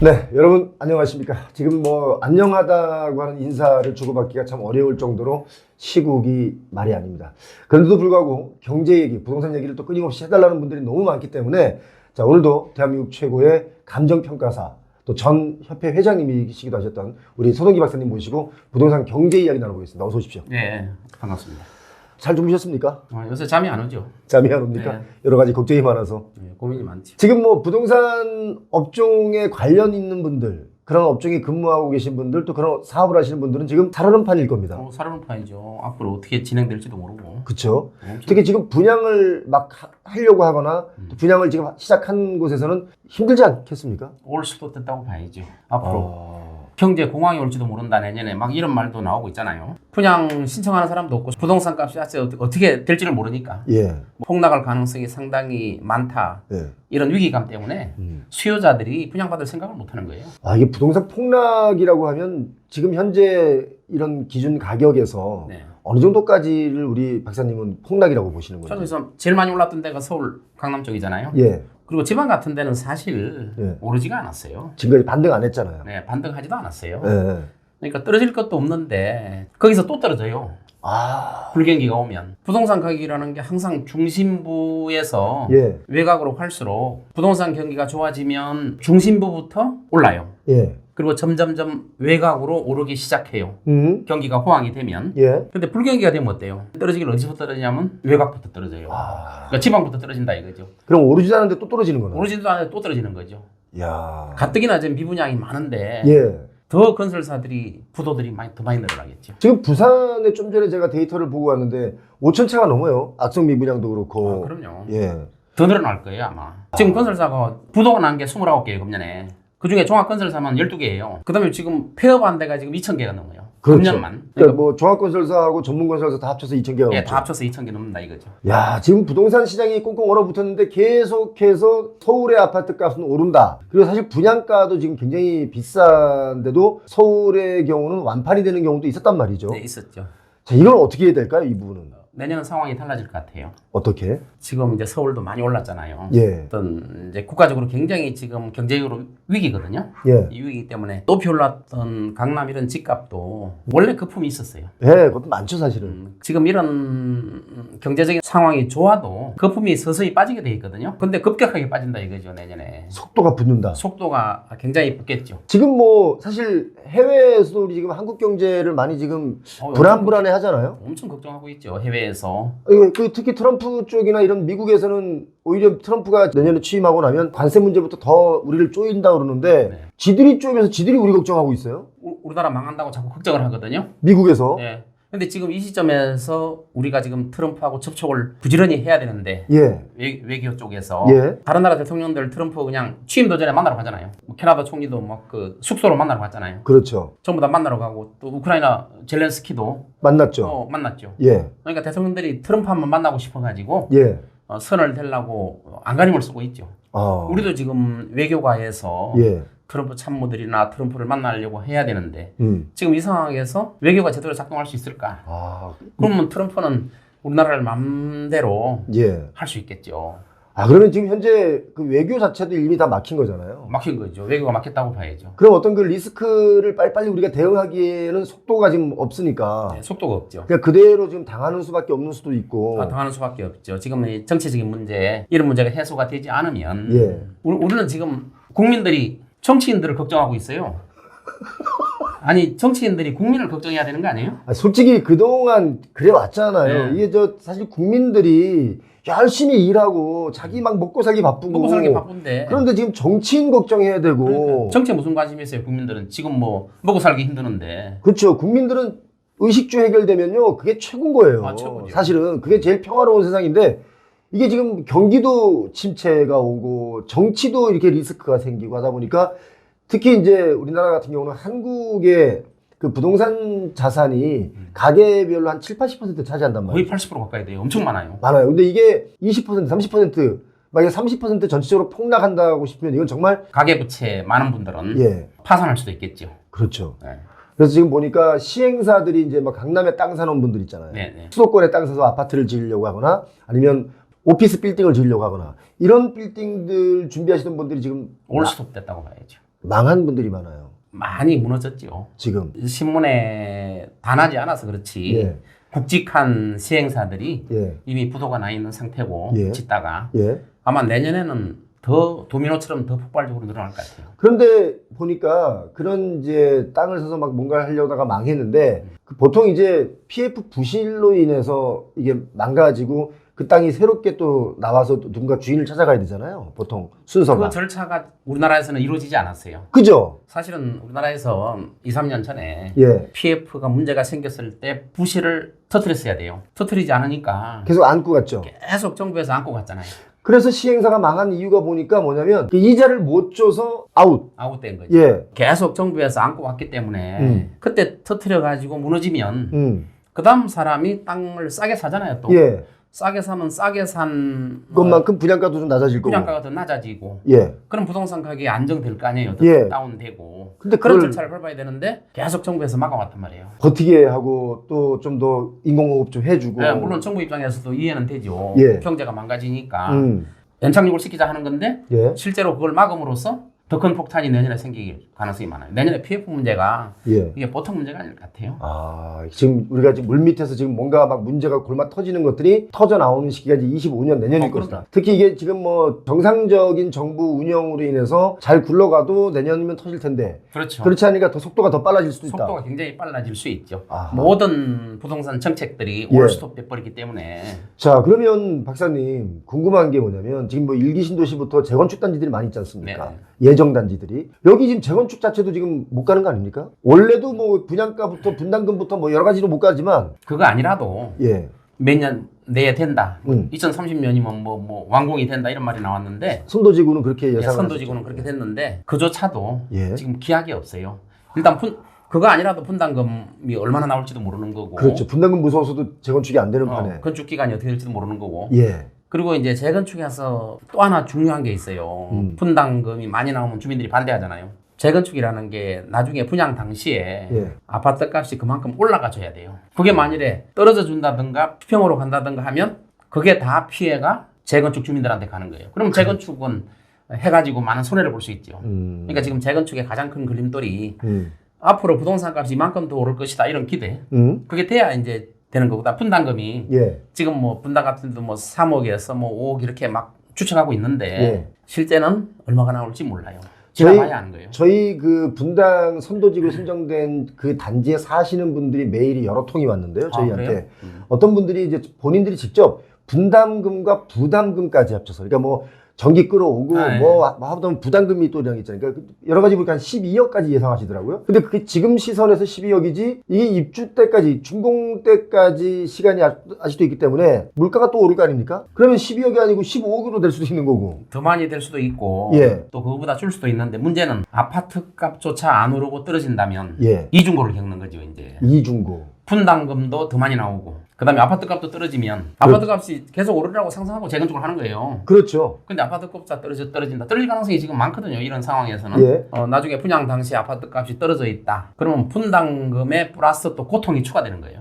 네, 여러분 안녕하십니까. 지금 뭐 안녕하다고 하는 인사를 주고받기가 참 어려울 정도로 시국이 말이 아닙니다. 그런데도 불구하고 경제 얘기, 부동산 얘기를 또 끊임없이 해달라는 분들이 너무 많기 때문에 자, 오늘도 대한민국 최고의 감정평가사 또 전 협회 회장님이시기도 하셨던 우리 서동기 박사님 모시고 부동산 경제 이야기 나눠보겠습니다. 어서 오십시오. 네, 반갑습니다. 잘 주무셨습니까? 요새 잠이 안 오죠. 잠이 안 옵니까? 네. 여러 가지 걱정이 많아서. 네, 고민이 많죠. 지금 뭐 부동산 업종에 관련 있는 분들, 그런 업종에 근무하고 계신 분들, 또 그런 사업을 하시는 분들은 지금 살얼음 판일 겁니다. 살아는 판이죠. 앞으로 어떻게 진행될지도 모르고. 그렇죠. 엄청- 특히 지금 분양을 막 하려고 하거나 또 분양을 지금 시작한 곳에서는 힘들지 않겠습니까? 올 수도 됐다고 봐야죠. 앞으로 경제 공황이 올지도 모른다 내년에 막 이런 말도 나오고 있잖아요. 분양 신청하는 사람도 없고 부동산 값이 어떻게 될지를 모르니까 예. 폭락할 가능성이 상당히 많다. 예. 이런 위기감 때문에 수요자들이 분양받을 생각을 못하는 거예요. 아, 이게 부동산 폭락이라고 하면 지금 현재 이런 기준 가격에서 네. 어느 정도까지를 우리 박사님은 폭락이라고 보시는 거예요? 저는 그래서 제일 많이 올랐던 데가 서울 강남 쪽이잖아요. 예. 그리고 지방 같은 데는 사실 예. 오르지가 않았어요. 지금까지 반등 안 했잖아요. 네, 반등하지도 않았어요. 예. 그러니까 떨어질 것도 없는데 거기서 또 떨어져요. 아. 불경기가 오면 부동산 가격이라는 게 항상 중심부에서 예. 외곽으로 갈수록 부동산 경기가 좋아지면 중심부부터 올라요. 예. 그리고 점점점 외곽으로 오르기 시작해요. 경기가 호황이 되면. 예. 근데 불경기가 되면 어때요? 떨어지기는 어디서부터 떨어지냐면 외곽부터 떨어져요. 그러니까 지방부터 떨어진다 이거죠. 그럼 오르지도 않는데 또 떨어지는 거네. 오르지도 않는데 또 떨어지는 거죠. 야. 가뜩이나 지금 미분양이 많은데 예. 더 건설사들이 부도들이 더 많이 늘어나겠죠. 지금 부산에 좀 전에 제가 데이터를 보고 왔는데 5천 채가 넘어요. 악성 미분양도 그렇고. 그럼요. 예. 더 늘어날 거예요 아마. 지금 건설사가 부도가 난 게 29개예요 금년에. 그중에 종합건설사만 12개예요. 그 다음에 지금 폐업한 데가 지금 2,000개가 넘어요. 그렇죠. 금년만. 그러니까 뭐 종합건설사하고 전문건설사 다 합쳐서 2,000개가 예, 넘죠. 다 합쳐서 2,000개 넘는다 이거죠. 야, 지금 부동산 시장이 꽁꽁 얼어붙었는데 계속해서 서울의 아파트 값은 오른다. 그리고 사실 분양가도 지금 굉장히 비싼데도 서울의 경우는 완판이 되는 경우도 있었단 말이죠. 네, 있었죠. 자, 이걸 어떻게 해야 될까요, 이 부분은? 내년은 상황이 달라질 것 같아요. 어떻게? 지금 이제 서울도 많이 올랐잖아요. 예. 어떤 이제 국가적으로 굉장히 지금 경제적으로 위기거든요. 예. 이 위기 때문에 높이 올랐던 강남 이런 집값도 원래 거품이 있었어요. 예, 그것도 많죠, 사실은. 지금 이런 경제적인 상황이 좋아도 거품이 서서히 빠지게 돼 있거든요. 근데 급격하게 빠진다 이거죠 내년에. 속도가 붙는다. 속도가 굉장히 붙겠죠. 지금 뭐 사실 해외에서도 우리 지금 한국 경제를 많이 지금 불안불안해 하잖아요. 엄청 걱정하고 있죠 해외에서. 그 특히 트럼프 쪽이나 이런 미국에서는 오히려 트럼프가 내년에 취임하고 나면 관세 문제부터 더 우리를 쪼인다 그러는데 네. 지들이 쪼이면서 지들이 우리 걱정하고 있어요. 우리나라 망한다고 자꾸 걱정을 하거든요. 미국에서. 네. 근데 지금 이 시점에서 우리가 지금 트럼프하고 접촉을 부지런히 해야 되는데 예. 외교 쪽에서 예. 다른 나라 대통령들 트럼프 그냥 취임도 전에 만나러 가잖아요. 뭐 캐나다 총리도 막 그 숙소로 만나러 갔잖아요. 그렇죠. 전부 다 만나러 가고 또 우크라이나 젤렌스키도 만났죠. 만났죠. 예. 그러니까 대통령들이 트럼프 한번 만나고 싶어가지고 예. 선을 대려고 안간힘을 쓰고 있죠. 아. 우리도 지금 외교가에서 예. 트럼프 참모들이나 트럼프를 만나려고 해야 되는데 음. 지금 이 상황에서 외교가 제대로 작동할 수 있을까? 아. 그러면 트럼프는 우리나라를 맘대로 예. 할 수 있겠죠. 아, 그러면 지금 현재 그 외교 자체도 이미 다 막힌 거잖아요. 막힌 거죠. 외교가 막혔다고 봐야죠. 그럼 어떤 그 리스크를 빨리빨리 우리가 대응하기에는 속도가 지금 없으니까 네, 속도가 없죠. 그냥 그대로 지금 당하는 수밖에 없는 수도 있고. 당하는 수밖에 없죠. 지금 이 정치적인 문제 이런 문제가 해소가 되지 않으면 예. 우리는 지금 국민들이 정치인들을 걱정하고 있어요. 아니 정치인들이 국민을 걱정해야 되는 거 아니에요? 아, 솔직히 그동안 그래 왔잖아요. 네. 이게 사실 국민들이 열심히 일하고 자기 막 먹고 살기 바쁘고. 먹고 살기 바쁜데 그런데 지금 정치인 걱정해야 되고. 그러니까 정치에 무슨 관심이 있어요 국민들은. 지금 뭐 먹고 살기 힘드는데. 그렇죠. 국민들은 의식주 해결되면요. 그게 최고인 거예요. 최고죠. 사실은 그게 제일 평화로운 세상인데 이게 지금 경기도 침체가 오고 정치도 이렇게 리스크가 생기고 하다 보니까 특히 이제 우리나라 같은 경우는 한국의 그 부동산 자산이 가계별로 한 7, 80% 차지한단 말이에요. 거의 80% 가까이 돼요. 엄청 많아요. 많아요. 근데 이게 20%, 30%, 만약에 30% 전체적으로 폭락한다고 싶으면 이건 정말 가계부채 많은 분들은 예. 파산할 수도 있겠죠. 그렇죠. 네. 그래서 지금 보니까 시행사들이 이제 막 강남에 땅 사놓은 분들 있잖아요. 네. 수도권에 땅 사서 아파트를 지으려고 하거나 아니면 오피스 빌딩을 지으려고 하거나 이런 빌딩들 준비하시는 분들이 지금 올 스톱 됐다고 봐야죠. 망한 분들이 많아요. 많이 무너졌죠. 지금. 신문에 다 나지 않아서 그렇지. 예. 굵직한 시행사들이 예. 이미 부도가 나 있는 상태고 예. 짓다가 예. 아마 내년에는 더 도미노처럼 더 폭발적으로 늘어날 것 같아요. 그런데 보니까 그런 이제 땅을 사서 막 뭔가를 하려다가 망했는데 그 보통 이제 PF 부실로 인해서 이게 망가지고 그 땅이 새롭게 또 나와서 또 누군가 주인을 찾아가야 되잖아요. 보통 순서가. 그 절차가 우리나라에서는 이루어지지 않았어요. 그죠? 사실은 우리나라에서 2, 3년 전에 예. PF가 문제가 생겼을 때 부실을 터뜨렸어야 돼요. 터뜨리지 않으니까 계속 안고 갔죠. 계속 정부에서 안고 갔잖아요. 그래서 시행사가 망한 이유가 보니까 뭐냐면 그 이자를 못 줘서 아웃. 아웃된 거죠. 예. 계속 정부에서 안고 갔기 때문에 그때 터뜨려가지고 무너지면 그 다음 사람이 땅을 싸게 사잖아요. 또 예. 싸게 사면 싸게 산 그것만큼 분양가도 좀 낮아질 거고. 분양가가 더 낮아지고 예. 그럼 부동산 가격이 안정될 거 아니에요. 더 예. 다운되고 근데 그런 그걸 절차를 밟아야 되는데 계속 정부에서 막아왔단 말이에요. 버티게 하고 또 좀 더 인공호흡 좀 해주고. 네, 물론 정부 입장에서도 이해는 되죠. 예. 경제가 망가지니까 음. 연착륙을 시키자 하는 건데 예. 실제로 그걸 막음으로써 더 큰 폭탄이 내년에 생길 가능성이 많아요. 내년에 PF 문제가 예. 이게 보통 문제가 아닐 것 같아요. 아, 지금 우리가 지금 물밑에서 지금 뭔가 막 문제가 골마 터지는 것들이 터져 나오는 시기가 이제 25년 내년일 것이다. 특히 이게 지금 뭐 정상적인 정부 운영으로 인해서 잘 굴러가도 내년이면 터질 텐데. 그렇죠. 그렇지 않으니까 더 속도가 더 빨라질 수도 있다. 속도가 굉장히 빨라질 수 있죠. 아하. 모든 부동산 정책들이 예. 올스톱 돼버리기 때문에 자, 그러면 박사님 궁금한 게 뭐냐면 지금 뭐 일기 신도시부터 재건축 단지들이 많이 있지 않습니까? 네네. 예정 단지들이 여기 지금 재건축 자체도 지금 못 가는 거 아닙니까? 원래도 뭐 분양가부터 분담금부터 뭐 여러 가지로 못 가지만 그거 아니라도 예. 몇 년 내에 된다. 2030년이면 뭐 완공이 된다 이런 말이 나왔는데 선도지구는 그렇게 예상을 선도지구는 그렇게 됐는데 그조차도 예. 지금 기약이 없어요. 일단 그거 아니라도 분담금이 얼마나 나올지도 모르는 거고. 그렇죠. 분담금 무서워서도 재건축이 안 되는 판에. 건축 기간이 어떻게 될지도 모르는 거고. 예. 그리고 이제 재건축에서 또 하나 중요한 게 있어요. 분담금이 많이 나오면 주민들이 반대하잖아요. 재건축이라는 게 나중에 분양 당시에 예. 아파트 값이 그만큼 올라가줘야 돼요. 그게 만일에 떨어져 준다든가 피평으로 간다든가 하면 그게 다 피해가 재건축 주민들한테 가는 거예요. 그럼 재건축은 해가지고 많은 손해를 볼 수 있죠. 그러니까 지금 재건축의 가장 큰 걸림돌이 앞으로 부동산 값이 이만큼 더 오를 것이다 이런 기대. 그게 돼야 이제 되는 거보다 분담금이 예. 지금 뭐 분담 같은 데도 뭐 3억에서 뭐 5억 이렇게 막 추측하고 있는데 예. 실제는 얼마가 나올지 몰라요. 지나봐야 하는 거예요. 저희 그 분당 선도지구 선정된 그 단지에 사시는 분들이 메일이 여러 통이 왔는데요. 저희한테. 그래요? 어떤 분들이 이제 본인들이 직접 분담금과 부담금까지 합쳐서 그러니까 뭐 전기 끌어오고 아, 예. 뭐 하다 부담금이 또 이런 게 있잖아요. 그러니까 여러 가지 보니까 한 12억까지 예상하시더라고요. 근데 그게 지금 시선에서 12억이지 이게 입주 때까지 준공 때까지 시간이 아직도 있기 때문에 물가가 또 오를 거 아닙니까? 그러면 12억이 아니고 15억으로 될 수도 있는 거고. 더 많이 될 수도 있고 예. 또 그거보다 줄 수도 있는데 문제는 아파트 값조차 안 오르고 떨어진다면 예. 이중고를 겪는 거죠 이제. 이중고. 분담금도 더 많이 나오고 그다음에 아파트 값도 떨어지면 아파트 값이 계속 오르라고 상상하고 재건축을 하는 거예요. 그렇죠. 근데 아파트 값이 떨어진다. 떨어질 가능성이 지금 많거든요. 이런 상황에서는. 예. 나중에 분양 당시 아파트 값이 떨어져 있다. 그러면 분담금에 플러스 또 고통이 추가되는 거예요.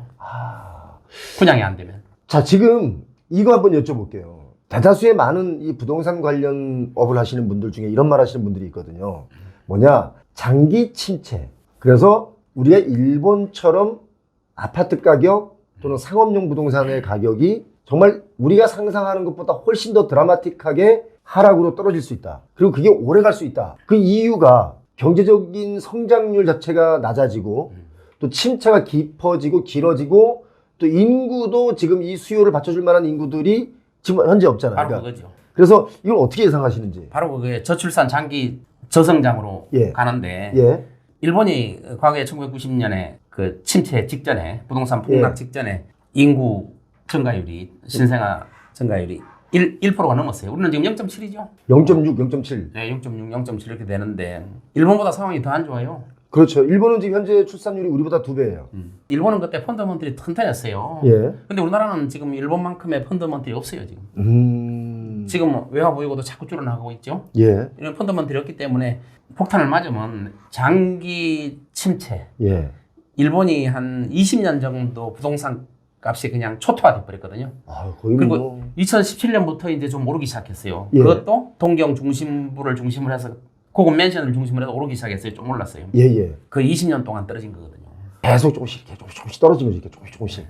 분양이 안 되면. 자, 지금 이거 한번 여쭤볼게요. 대다수의 많은 이 부동산 관련 업을 하시는 분들 중에 이런 말 하시는 분들이 있거든요. 뭐냐? 장기 침체. 그래서 우리가 일본처럼 아파트 가격 또는 상업용 부동산의 가격이 정말 우리가 상상하는 것보다 훨씬 더 드라마틱하게 하락으로 떨어질 수 있다. 그리고 그게 오래 갈 수 있다. 그 이유가 경제적인 성장률 자체가 낮아지고 또 침체가 깊어지고 길어지고 또 인구도 지금 이 수요를 받쳐줄 만한 인구들이 지금 현재 없잖아요. 바로 그러니까 그거죠. 그래서 이걸 어떻게 예상하시는지. 바로 그게 저출산 장기 저성장으로 예. 가는데 예. 일본이 과거에 1990년에 그 침체 직전에 부동산 폭락 예. 직전에 인구 증가율이 신생아 증가율이 1%가 넘었어요. 우리는 지금 0.7이죠. 0.6, 0.7. 네, 0.6, 0.7 이렇게 되는데 일본보다 상황이 더 안 좋아요. 그렇죠. 일본은 지금 현재 출산율이 우리보다 2배예요. 일본은 그때 펀더먼털이 튼튼했어요. 예. 근데 우리나라는 지금 일본만큼의 펀더먼털이 없어요, 지금. 지금 외화 보유고도 자꾸 줄어나가고 있죠. 예. 이런 펀더먼털이 없기 때문에 폭탄을 맞으면 장기 침체. 예. 일본이 한 20년 정도 부동산 값이 그냥 초토화돼 버렸거든요. 아, 거의 그리고 뭐. 2017년부터 이제 좀 오르기 시작했어요. 예. 그것도 동경 중심부를 중심으로 해서 고급 맨션을 중심으로 해서 오르기 시작했어요. 좀 올랐어요. 예. 그 20년 동안 떨어진 거거든요. 계속 조금씩 떨어진 거죠. 이렇게 조금씩.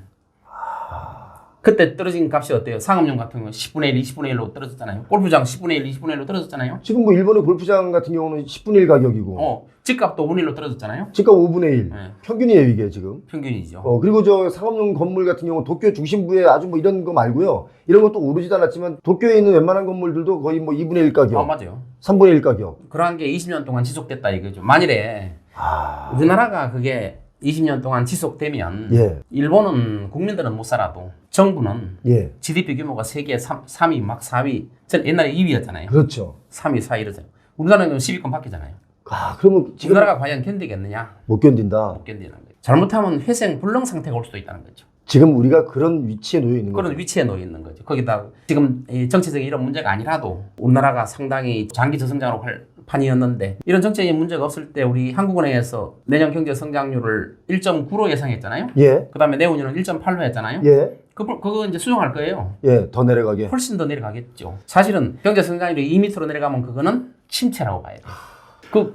그때 떨어진 값이 어때요? 상업용 같은 경우 10분의 1, 20분의 1로 떨어졌잖아요. 골프장 10분의 1, 20분의 1로 떨어졌잖아요. 지금 뭐 일본의 골프장 같은 경우는 10분의 1 가격이고 집값도 5분의 1로 떨어졌잖아요. 집값 5분의 1. 네. 평균이에요, 이게 지금. 평균이죠. 그리고 저 상업용 건물 같은 경우 도쿄 중심부에 아주 뭐 이런 거 말고요. 이런 것도 오르지도 않았지만 도쿄에 있는 웬만한 건물들도 거의 뭐 2분의 1 가격. 맞아요. 3분의 1 가격. 그러한 게 20년 동안 지속됐다 이거죠. 만일에 우리나라가 그게 20년 동안 지속되면 예. 일본은 국민들은 못 살아도 정부는 예. GDP 규모가 세계 3위 막 4위 전 옛날에 2위였잖아요. 그렇죠. 3위 4위 이러잖아요. 우리나라는 10위권 바뀌잖아요. 그러면 지금 우리나라가 과연 견디겠느냐? 못 견딘다. 못 견디는 거예요. 잘못하면 회생 불능 상태가 올 수도 있다는 거죠. 지금 우리가 그런 위치에 놓여 있는 거죠. 그런 위치에 놓여 있는 거죠. 거기다 지금 이 정치적인 이런 문제가 아니라도 우리나라가 상당히 장기 저성장으로 갈 판이었는데 이런 정책의 문제가 없을 때 우리 한국은행에서 내년 경제 성장률을 1.9로 예상했잖아요. 예. 그다음에 내후년은 1.8로 했잖아요. 예. 그거 이제 수용할 거예요. 예. 더 내려가게. 훨씬 더 내려가겠죠. 사실은 경제 성장률이 2m로 내려가면 그거는 침체라고 봐야 돼요.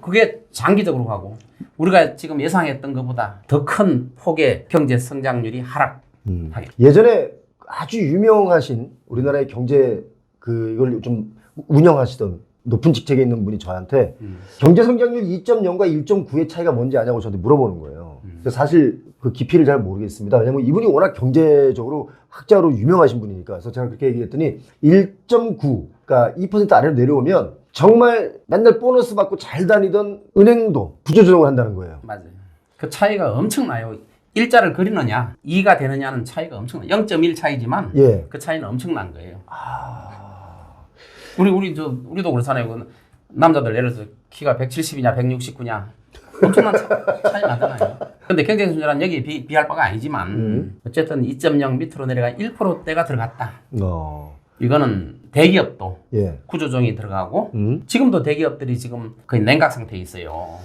그게 장기적으로 가고 우리가 지금 예상했던 것보다 더 큰 폭의 경제 성장률이 하락하게. 예전에 아주 유명하신 우리나라의 경제 이걸 좀 운영하시던 높은 직책에 있는 분이 저한테 경제 성장률 2.0과 1.9의 차이가 뭔지 아냐고 저한테 물어보는 거예요. 그래서 사실 그 깊이를 잘 모르겠습니다. 왜냐면 이분이 워낙 경제적으로 학자로 유명하신 분이니까. 그래서 제가 그렇게 얘기했더니 1.9, 그러니까 2% 아래로 내려오면 정말 맨날 보너스 받고 잘 다니던 은행도 구조조정을 한다는 거예요. 맞아요. 그 차이가 엄청나요. 일자를 그리느냐, 2가 되느냐는 차이가 엄청나요. 0.1 차이지만 예. 그 차이는 엄청난 거예요. 우리도 그렇잖아요. 그 남자들 예를 들어서 키가 170이냐 169냐 엄청난 차이 나잖아요. 근데 경제성장은 여기에 비할 바가 아니지만 어쨌든 2.0 밑으로 내려가 1%대가 들어갔다. 이거는 대기업도 예. 구조조정이 들어가고 지금도 대기업들이 지금 거의 냉각 상태에 있어요.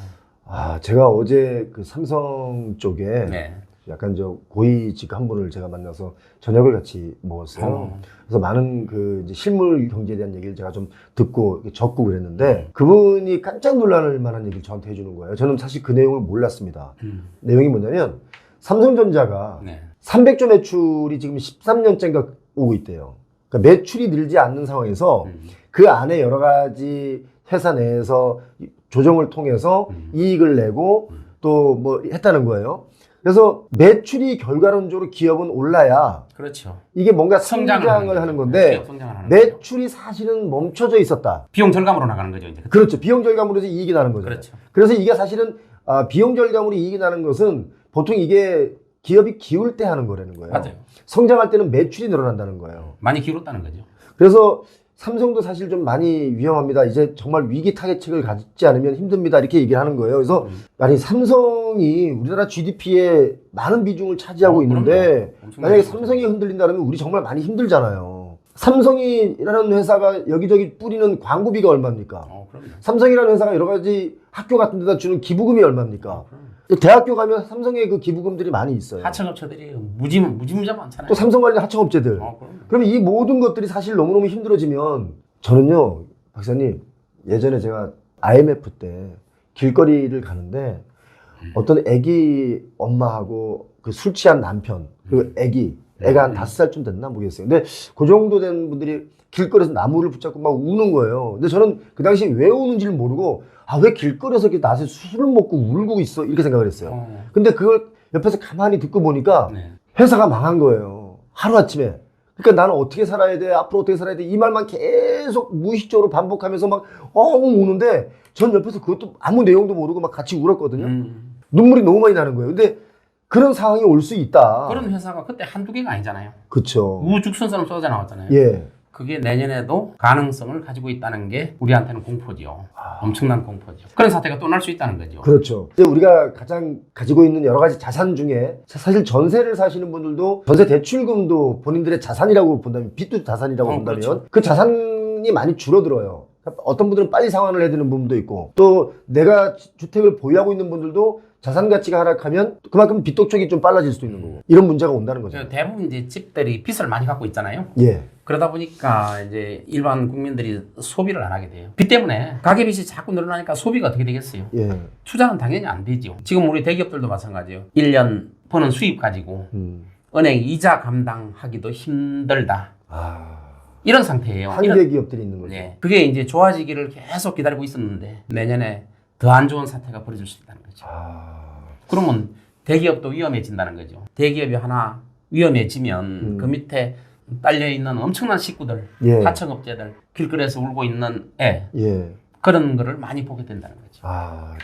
제가 어제 그 삼성 쪽에 네. 약간 저 고위직 한 분을 제가 만나서 저녁을 같이 먹었어요. 그래서 많은 그 이제 실물 경제에 대한 얘기를 제가 좀 듣고 적고 그랬는데 그분이 깜짝 놀랄 만한 얘기를 저한테 해주는 거예요. 저는 사실 그 내용을 몰랐습니다. 내용이 뭐냐면 삼성전자가 네. 300조 매출이 지금 13년째인가 오고 있대요. 그러니까 매출이 늘지 않는 상황에서 그 안에 여러 가지 회사 내에서 조정을 통해서 이익을 내고 또 뭐 했다는 거예요. 그래서 매출이 결과론적으로 기업은 올라야 그렇죠. 이게 뭔가 성장을 하는 건데 매출이 사실은 멈춰져 있었다. 비용 절감으로 나가는 거죠. 이제. 그렇죠. 비용 절감으로 해서 이익이 나는 거죠. 그렇죠. 그래서 이게 사실은 비용 절감으로 이익이 나는 것은 보통 이게 기업이 기울 때 하는 거라는 거예요. 맞아요. 성장할 때는 매출이 늘어난다는 거예요. 많이 기울었다는 거죠. 그래서 삼성도 사실 좀 많이 위험합니다. 이제 정말 위기 타겟책을 갖지 않으면 힘듭니다. 이렇게 얘기를 하는 거예요. 그래서 아니 삼성이 우리나라 GDP에 많은 비중을 차지하고 있는데 만약에 삼성이 흔들린다면 우리 정말 많이 힘들잖아요. 삼성이라는 회사가 여기저기 뿌리는 광고비가 얼마입니까? 삼성이라는 회사가 여러 가지 학교 같은 데다 주는 기부금이 얼마입니까? 대학교 가면 삼성의 그 기부금들이 많이 있어요. 하청업체들이 무지무지 많잖아요. 또 삼성 관련 하청업체들. 그러면 이 모든 것들이 사실 너무너무 힘들어지면 저는요, 박사님, 예전에 제가 IMF 때 길거리를 가는데 어떤 애기 엄마하고 그 술 취한 남편, 그리고 애가 한 5살쯤 됐나 모르겠어요. 근데 그 정도 된 분들이 길거리에서 나무를 붙잡고 막 우는 거예요. 근데 저는 그 당시에 왜 우는지를 모르고 왜 길거리에서 이렇게 낮에 술을 먹고 울고 있어? 이렇게 생각을 했어요. 근데 그걸 옆에서 가만히 듣고 보니까 회사가 망한 거예요. 하루아침에. 그러니까 나는 어떻게 살아야 돼? 앞으로 어떻게 살아야 돼? 이 말만 계속 무의식적으로 반복하면서 막 우는데 전 옆에서 그것도 아무 내용도 모르고 막 같이 울었거든요. 눈물이 너무 많이 나는 거예요. 근데 그런 상황이 올 수 있다. 그런 회사가 그때 한두 개가 아니잖아요. 그렇죠. 우죽순처럼 쏟아져 나왔잖아요. 예. 그게 내년에도 가능성을 가지고 있다는 게 우리한테는 공포죠. 엄청난 공포죠. 그런 사태가 또 날 수 있다는 거죠. 그렇죠. 근데 우리가 가장 가지고 있는 여러 가지 자산 중에 사실 전세를 사시는 분들도 전세 대출금도 본인들의 자산이라고 본다면 빚도 자산이라고 본다면 그렇죠. 그 자산이 많이 줄어들어요. 어떤 분들은 빨리 상환을 해야 되는 부분도 있고 또 내가 주택을 보유하고 있는 분들도 자산 가치가 하락하면 그만큼 빚도 쪽이 좀 빨라질 수도 있는 거고 이런 문제가 온다는 거죠. 대부분 이제 집들이 빚을 많이 갖고 있잖아요. 예. 그러다 보니까 이제 일반 국민들이 소비를 안 하게 돼요. 빚 때문에 가계빚이 자꾸 늘어나니까 소비가 어떻게 되겠어요? 예. 투자는 당연히 안 되죠. 지금 우리 대기업들도 마찬가지예요. 1년 버는 수입 가지고 은행 이자 감당하기도 힘들다. 이런 상태예요. 한계 기업들이 있는 거죠. 네. 그게 이제 좋아지기를 계속 기다리고 있었는데 내년에 더 안 좋은 사태가 벌어질 수 있다는 거죠. 그러면 대기업도 위험해진다는 거죠. 대기업이 하나 위험해지면 그 밑에 딸려있는 엄청난 식구들, 예. 하청업체들, 길거리에서 울고 있는 애 예. 그런 거를 많이 보게 된다는 거죠.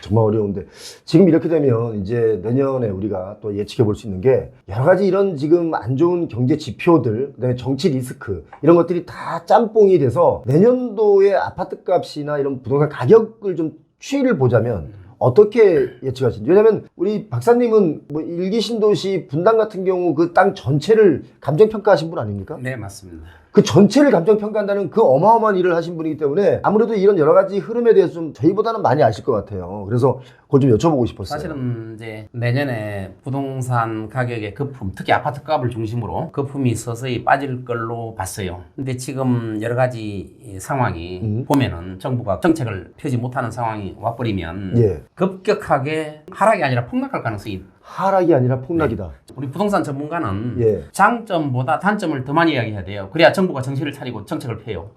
정말 어려운데 지금 이렇게 되면 이제 내년에 우리가 또 예측해 볼 수 있는 게 여러 가지 이런 지금 안 좋은 경제 지표들, 그다음에 정치 리스크 이런 것들이 다 짬뽕이 돼서 내년도의 아파트 값이나 이런 부동산 가격을 좀 추이를 보자면 어떻게 예측하시는지. 왜냐면 우리 박사님은 뭐 일기 신도시 분당 같은 경우 그 땅 전체를 감정평가하신 분 아닙니까? 네, 맞습니다. 그 전체를 감정평가한다는 그 어마어마한 일을 하신 분이기 때문에 아무래도 이런 여러 가지 흐름에 대해서 좀 저희보다는 많이 아실 것 같아요. 그래서 그걸 좀 여쭤보고 싶었어요. 사실은 이제 내년에 부동산 가격의 거품, 특히 아파트 값을 중심으로 거품이 서서히 빠질 걸로 봤어요. 근데 지금 여러 가지 상황이 보면은 정부가 정책을 펴지 못하는 상황이 와버리면 예. 급격하게 하락이 아니라 폭락할 가능성이. 하락이 아니라 폭락이다. 우리 부동산 전문가는 예. 장점보다 단점을 더 많이 이야기해야 돼요. 그래야 정부가 정신을 차리고 정책을 펴요.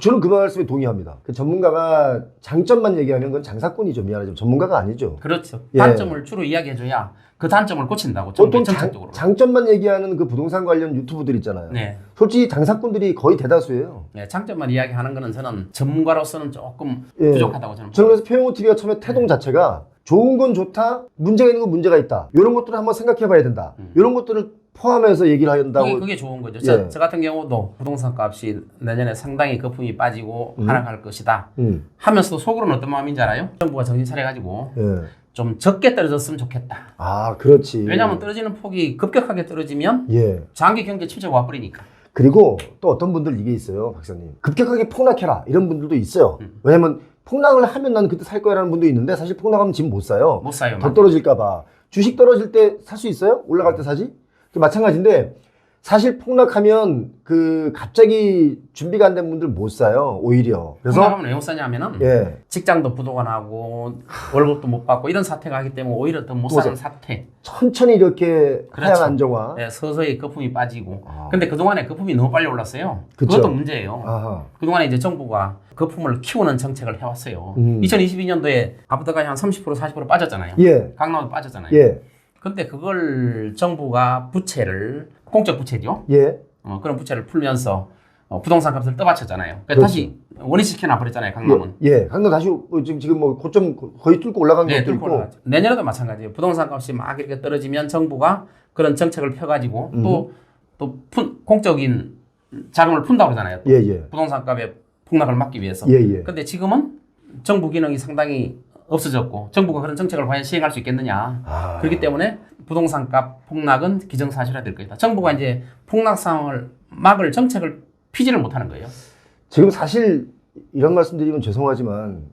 저는 그 말씀에 동의합니다. 그 전문가가 장점만 얘기하면 그건 장사꾼이죠. 미안하지만 전문가가 아니죠. 그렇죠. 예. 단점을 주로 이야기해줘야 그 단점을 고친다고. 보통 정책적으로. 장점만 얘기하는 그 부동산 관련 유튜브들 있잖아요. 네. 솔직히 장사꾼들이 거의 대다수예요. 네, 장점만 이야기하는 거는 저는 전문가로서는 조금 예. 부족하다고 저는 저는 그래서 표영호 TV가 처음에 태동 자체가 좋은 건 좋다, 문제가 있는 건 문제가 있다. 이런 것들을 한번 생각해 봐야 된다. 이런 것들을 포함해서 얘기를 한다고. 그게 좋은 거죠. 예. 저 같은 경우도 부동산 값이 내년에 상당히 거품이 빠지고 하락할 것이다 하면서도 속으로는 어떤 마음인지 알아요? 정부가 정신 차려가지고 예. 좀 적게 떨어졌으면 좋겠다. 그렇지. 왜냐하면 떨어지는 폭이 급격하게 떨어지면 예. 장기 경제 침체가 와버리니까. 그리고 또 어떤 분들 이게 있어요, 박사님. 급격하게 폭락해라 이런 분들도 있어요. 왜냐면 폭락을 하면 나는 그때 살 거야라는 분도 있는데 사실 폭락하면 지금 못 사요. 못 사요. 더 떨어질까봐. 주식 떨어질 때 살 수 있어요? 올라갈 때 사지? 마찬가지인데 사실 폭락하면 그 갑자기 준비가 안 된 분들 못 사요. 오히려. 그래서 폭락하면 왜 못 사냐면은 예. 직장도 부도가 나고 월급도 못 받고 이런 사태가 하기 때문에 오히려 더 못 사는 사태. 천천히 이렇게 그렇죠. 하향 안정화. 네, 서서히 거품이 빠지고. 근데 그동안에 거품이 너무 빨리 올랐어요. 그쵸. 그것도 문제예요. 아하. 그동안에 이제 정부가 거품을 키우는 정책을 해왔어요. 2022년도에 아파트가 한 30% 40% 빠졌잖아요. 예. 강남도 빠졌잖아요. 예. 근데 그걸 정부가 부채를 공적 부채죠. 예. 그런 부채를 풀면서 부동산 값을 떠받쳤잖아요. 그렇죠. 다시 원위시켜 놔버렸잖아요. 강남은. 예. 강남 다시 지금 뭐 고점 거의 뚫고 올라간 네, 것도 뚫고 있고. 올라갔죠. 내년에도 마찬가지예요. 부동산 값이 막 이렇게 떨어지면 정부가 그런 정책을 펴가지고 공적인 자금을 푼다고 그러잖아요. 예, 예. 부동산 값의 폭락을 막기 위해서. 예, 예. 근데 지금은 정부 기능이 상당히 없어졌고 정부가 그런 정책을 과연 시행할 수 있겠느냐. 그렇기 때문에 부동산 값 폭락은 기정사실화될 것이다. 정부가 이제 폭락 상황을 막을 정책을 피지를 못하는 거예요. 지금 사실 이런 말씀드리면 죄송하지만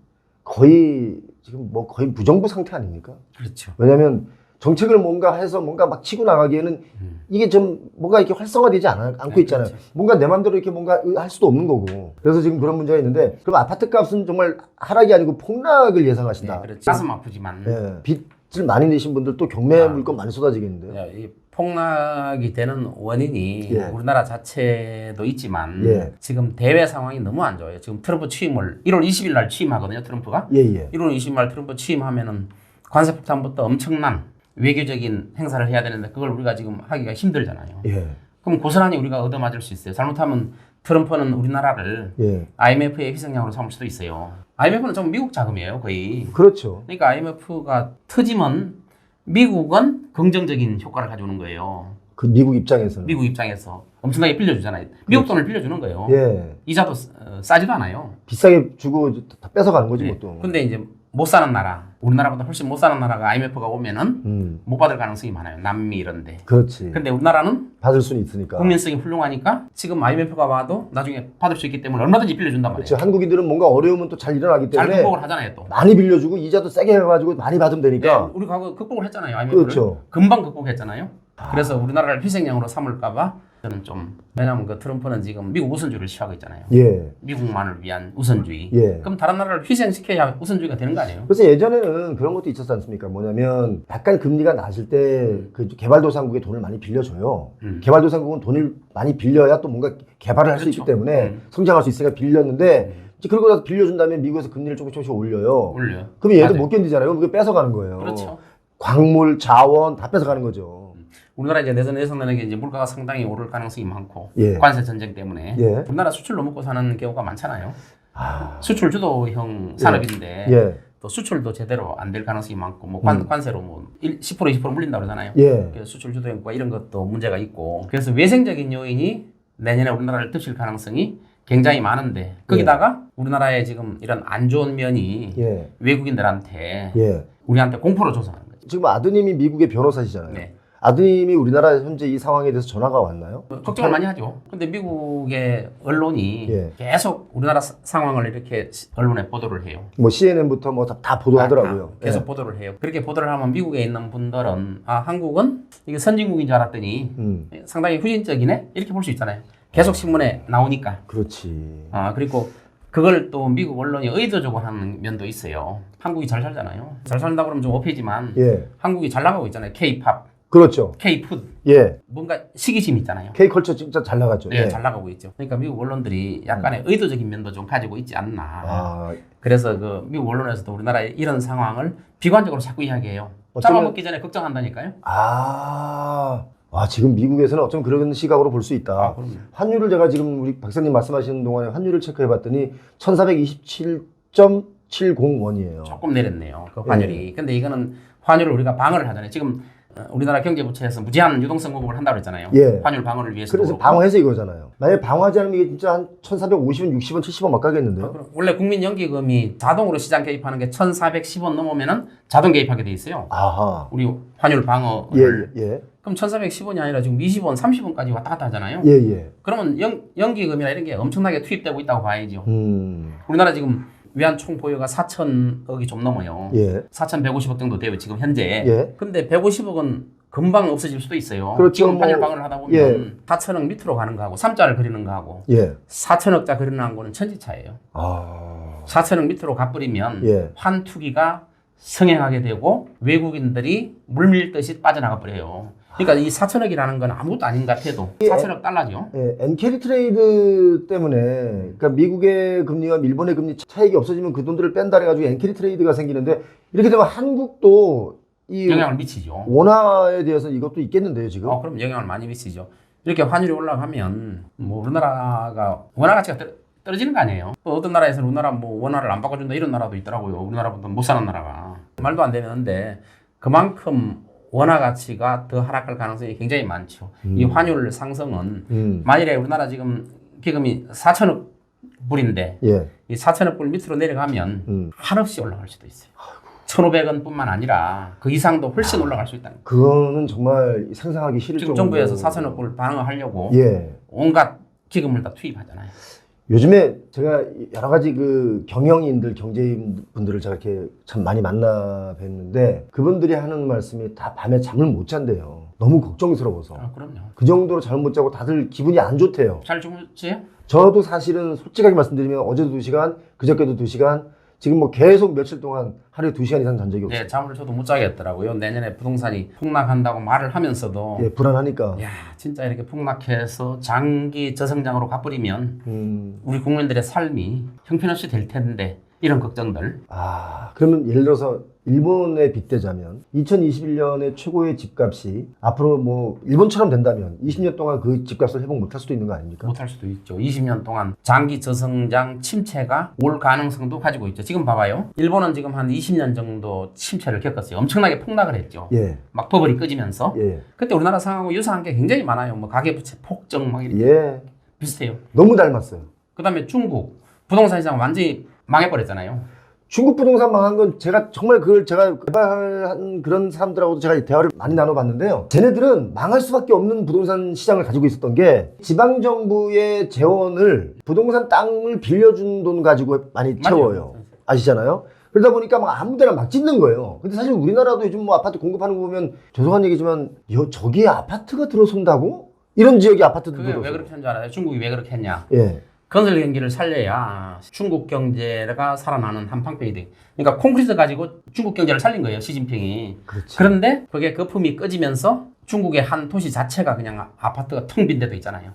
거의 지금 뭐 거의 무정부 상태 아닙니까? 그렇죠. 왜냐하면 정책을 뭔가 해서 뭔가 막 치고 나가기에는 이게 좀 뭔가 이렇게 활성화되지 않고 있잖아요. 그렇지. 뭔가 내 맘대로 이렇게 뭔가 할 수도 없는 거고. 그래서 지금 그런 문제가 있는데 그럼 아파트 값은 정말 하락이 아니고 폭락을 예상하신다. 네, 그렇죠. 가슴 아프지만 예. 빚을 많이 내신 분들 또 경매 물건 많이 쏟아지겠는데요. 이 폭락이 되는 원인이 예. 우리나라 자체도 있지만 예. 지금 대외 상황이 너무 안 좋아요. 지금 트럼프 취임을 1월 20일 날 취임하거든요. 트럼프가. 예, 예. 1월 20일 날 트럼프 취임하면은 관세 폭탄부터 엄청난 외교적인 행사를 해야 되는데 그걸 우리가 지금 하기가 힘들잖아요. 예. 그럼 고스란히 우리가 얻어맞을 수 있어요. 잘못하면 트럼프는 우리나라를 예. IMF의 희생양으로 삼을 수도 있어요. IMF는 좀 미국 자금이에요, 거의. 그렇죠. 그러니까 IMF가 터지면 미국은 긍정적인 효과를 가져오는 거예요. 그 미국 입장에서는. 미국 입장에서 엄청나게 빌려주잖아요. 미국 돈을 빌려주는 거예요. 예. 이자도 싸지도 않아요. 비싸게 주고 다 뺏어가는 거지 네. 뭐 또. 근데 이제 못 사는 나라, 우리나라보다 훨씬 못 사는 나라가 IMF가 오면은 못 받을 가능성이 많아요. 남미 이런데. 그렇지. 근데 우리나라는 받을 수는 있으니까. 국민성이 훌륭하니까 지금 IMF가 와도 나중에 받을 수 있기 때문에 얼마든지 빌려준단 말이에요. 그렇지. 한국인들은 뭔가 어려우면 또 잘 일어나기 잘 때문에 극복을 하잖아요 또. 많이 빌려주고 이자도 세게 해가지고 많이 받으면 되니까. 네, 우리 과거 극복을 했잖아요. IMF를. 그렇죠. 금방 극복했잖아요. 그래서 우리나라를 희생양으로 삼을까봐 저는 좀 왜냐하면 그 트럼프는 지금 미국 우선주의를 취하고 있잖아요. 예. 미국만을 위한 우선주의. 예. 그럼 다른 나라를 희생시켜야 우선주의가 되는 거 아니에요? 그래서 예전에는 그런 것도 있었지 않습니까? 뭐냐면 약간 금리가 낮을 때 그 개발도상국에 돈을 많이 빌려줘요. 개발도상국은 돈을 많이 빌려야 또 뭔가 개발을 할 수 있기 그렇죠. 때문에 성장할 수 있으니까 빌렸는데 이제 그러고 나서 빌려준 다음에 미국에서 금리를 조금씩 올려요. 올려요. 그럼 얘도 맞아요. 못 견디잖아요. 그럼 그게 뺏어가는 거예요. 그렇죠. 광물, 자원 다 뺏어가는 거죠. 우리나라 이제 내년 예상되는 게 이제 물가가 상당히 오를 가능성이 많고 예. 관세 전쟁 때문에 예. 우리나라 수출로 먹고 사는 경우가 많잖아요. 아, 수출 주도형 산업인데 예. 또 수출도 제대로 안 될 가능성이 많고 뭐 관세로 뭐 10% 20% 물린다 그러잖아요. 예. 그래서 수출 주도형과 이런 것도 문제가 있고 그래서 외생적인 요인이 내년에 우리나라를 덮칠 가능성이 굉장히 많은데 거기다가 우리나라의 지금 이런 안 좋은 면이 예. 외국인들한테 예. 우리한테 공포를 조성하는 거죠. 지금 아드님이 미국의 변호사시잖아요. 네. 아드님이 우리나라 현재 이 상황에 대해서 전화가 왔나요? 걱정을 많이 하죠. 근데 미국의 언론이 예. 계속 우리나라 상황을 이렇게 언론에 보도를 해요. 뭐 CNN부터 뭐 다 보도하더라고요. 다 계속 예. 보도를 해요. 그렇게 보도를 하면 미국에 있는 분들은 아 한국은 이게 선진국인 줄 알았더니 상당히 후진적이네 이렇게 볼 수 있잖아요. 계속 신문에 나오니까. 그렇지. 아 그리고 그걸 또 미국 언론이 의도적으로 하는 면도 있어요. 한국이 잘 살잖아요. 잘 산다 그러면 좀 오해지만 예. 한국이 잘 나가고 있잖아요. K-팝, 그렇죠. K-푸드 예. 뭔가 시기심 있잖아요. K컬처 진짜 잘 나갔죠. 네, 예. 잘 나가고 있죠. 그러니까 미국 언론들이 약간의 의도적인 면도 좀 가지고 있지 않나. 아, 그래서 그 미국 언론에서도 우리나라의 이런 상황을 비관적으로 자꾸 이야기해요. 어쩌면- 잡아먹기 전에 걱정한다니까요. 지금 미국에서는 어쩌면 그런 시각으로 볼 수 있다. 아, 그럼요. 환율을 제가 지금 우리 박사님 말씀하시는 동안에 환율을 체크해 봤더니 1427.70원이에요. 조금 내렸네요. 그 환율이. 근데 이거는 환율을 우리가 방어를 하잖아요. 지금 우리나라 경제부처에서 무제한 유동성 공급을 한다고 그랬잖아요. 예. 환율 방어를 위해서. 그래서 방어해서 이거잖아요. 만약에 방어하지 않으면 이게 진짜 한 1450원, 60원, 70원 막 가겠는데요? 원래 국민연기금이 자동으로 시장 개입하는 게 1,410원 넘으면은 자동 개입하게 돼 있어요. 아하. 우리 환율 방어를. 예. 그럼 1,410원이 아니라 지금 20원, 30원까지 왔다 갔다 하잖아요. 예. 그러면 연기금이나 이런 게 엄청나게 투입되고 있다고 봐야죠. 음. 우리나라 지금 외환 총 보유가 4천억이 좀 넘어요. 예. 4,150억 정도 돼요, 지금 현재. 예. 근데 150억은 금방 없어질 수도 있어요. 그렇죠, 지금 환율 뭐, 방어를 하다 보면 예. 4천억 밑으로 가는 거하고 3자를 그리는 거하고 예. 4천억자 그리는 거는 천지차예요. 아. 4천억 밑으로 가버리면 예. 환투기가 성행하게 되고 외국인들이 물밀듯이 빠져나가 버려요. 그러니까 이 4천억이라는 건 아무것도 아닌 것 같아도 4천억 달러죠. 예, 엔캐리 트레이드 때문에 그러니까 미국의 금리와 일본의 금리 차익이 없어지면 그 돈들을 뺀다 해가지고 엔캐리 트레이드가 생기는데 이렇게 되면 한국도 이 영향을 미치죠. 원화에 대해서 이것도 있겠는데요 지금? 그럼 영향을 많이 미치죠. 이렇게 환율이 올라가면 뭐 우리나라가 원화 가치가 떨어지는 거 아니에요. 또 어떤 나라에서는 우리나라 뭐 원화를 안 바꿔준다 이런 나라도 있더라고요. 우리나라보다 못 사는 나라가. 말도 안 되는데 그만큼 원화 가치가 더 하락할 가능성이 굉장히 많죠. 이 환율 상승은 만일에 우리나라 지금 기금이 4천억 불인데 예. 이 4천억 불 밑으로 내려가면 한없이 올라갈 수도 있어요. 1,500원 뿐만 아니라 그 이상도 훨씬 올라갈 수 있다는 거예요. 그거는 정말 상상하기 싫을 지금 정도로. 정부에서 4천억 불 방어하려고 예. 온갖 기금을 다 투입하잖아요. 요즘에 제가 여러 가지 그 경영인들, 경제인 분들을 제가 이렇게 참 많이 만나 뵀는데 그분들이 하는 말씀이 다 밤에 잠을 못 잔대요. 너무 걱정스러워서. 그럼요. 그 정도로 잠을 못 자고 다들 기분이 안 좋대요. 잘 주무세요? 저도 사실은 솔직하게 말씀드리면 어제도 2시간, 그저께도 2시간, 지금 뭐 계속 며칠 동안 하루에 2시간 이상 잔 적이 없어요. 네, 잠을 저도 못 자겠더라고요. 내년에 부동산이 폭락한다고 말을 하면서도 예, 불안하니까. 야, 진짜 이렇게 폭락해서 장기 저성장으로 가버리면 우리 국민들의 삶이 형편없이 될 텐데 이런 걱정들. 그러면 예를 들어서 일본에 빗대자면 2021년에 최고의 집값이 앞으로 뭐 일본처럼 된다면 20년 동안 그 집값을 회복 못할 수도 있는 거 아닙니까? 못할 수도 있죠. 20년 동안 장기 저성장 침체가 올 가능성도 가지고 있죠. 지금 봐봐요. 일본은 지금 한 20년 정도 침체를 겪었어요. 엄청나게 폭락을 했죠. 예. 막 버블이 꺼지면서. 예. 그때 우리나라 상황하고 유사한 게 굉장히 많아요. 뭐 가계부채 폭증 막 이렇게 예. 비슷해요. 너무 닮았어요. 그 다음에 중국 부동산 시장 완전히 망해버렸잖아요. 중국 부동산 망한 건 제가 정말 그걸 제가 개발한 그런 사람들하고도 제가 대화를 많이 나눠봤는데요. 쟤네들은 망할 수밖에 없는 부동산 시장을 가지고 있었던 게 지방정부의 재원을 부동산 땅을 빌려준 돈 가지고 많이 채워요. 아시잖아요? 그러다 보니까 막 아무 데나 막 짓는 거예요. 근데 사실 우리나라도 요즘 뭐 아파트 공급하는 거 보면 죄송한 얘기지만 저기에 아파트가 들어선다고? 이런 지역에 아파트도 그게 들어서. 왜 그렇게 한 줄 알아요? 중국이 왜 그렇게 했냐? 예. 건설 경기를 살려야 중국 경제가 살아나는 한방병이 돼. 그러니까 콘크리트 가지고 중국 경제를 살린 거예요, 시진핑이. 그렇지. 그런데 그게 거품이 꺼지면서 중국의 한 도시 자체가 그냥 아파트가 텅 빈 데도 있잖아요.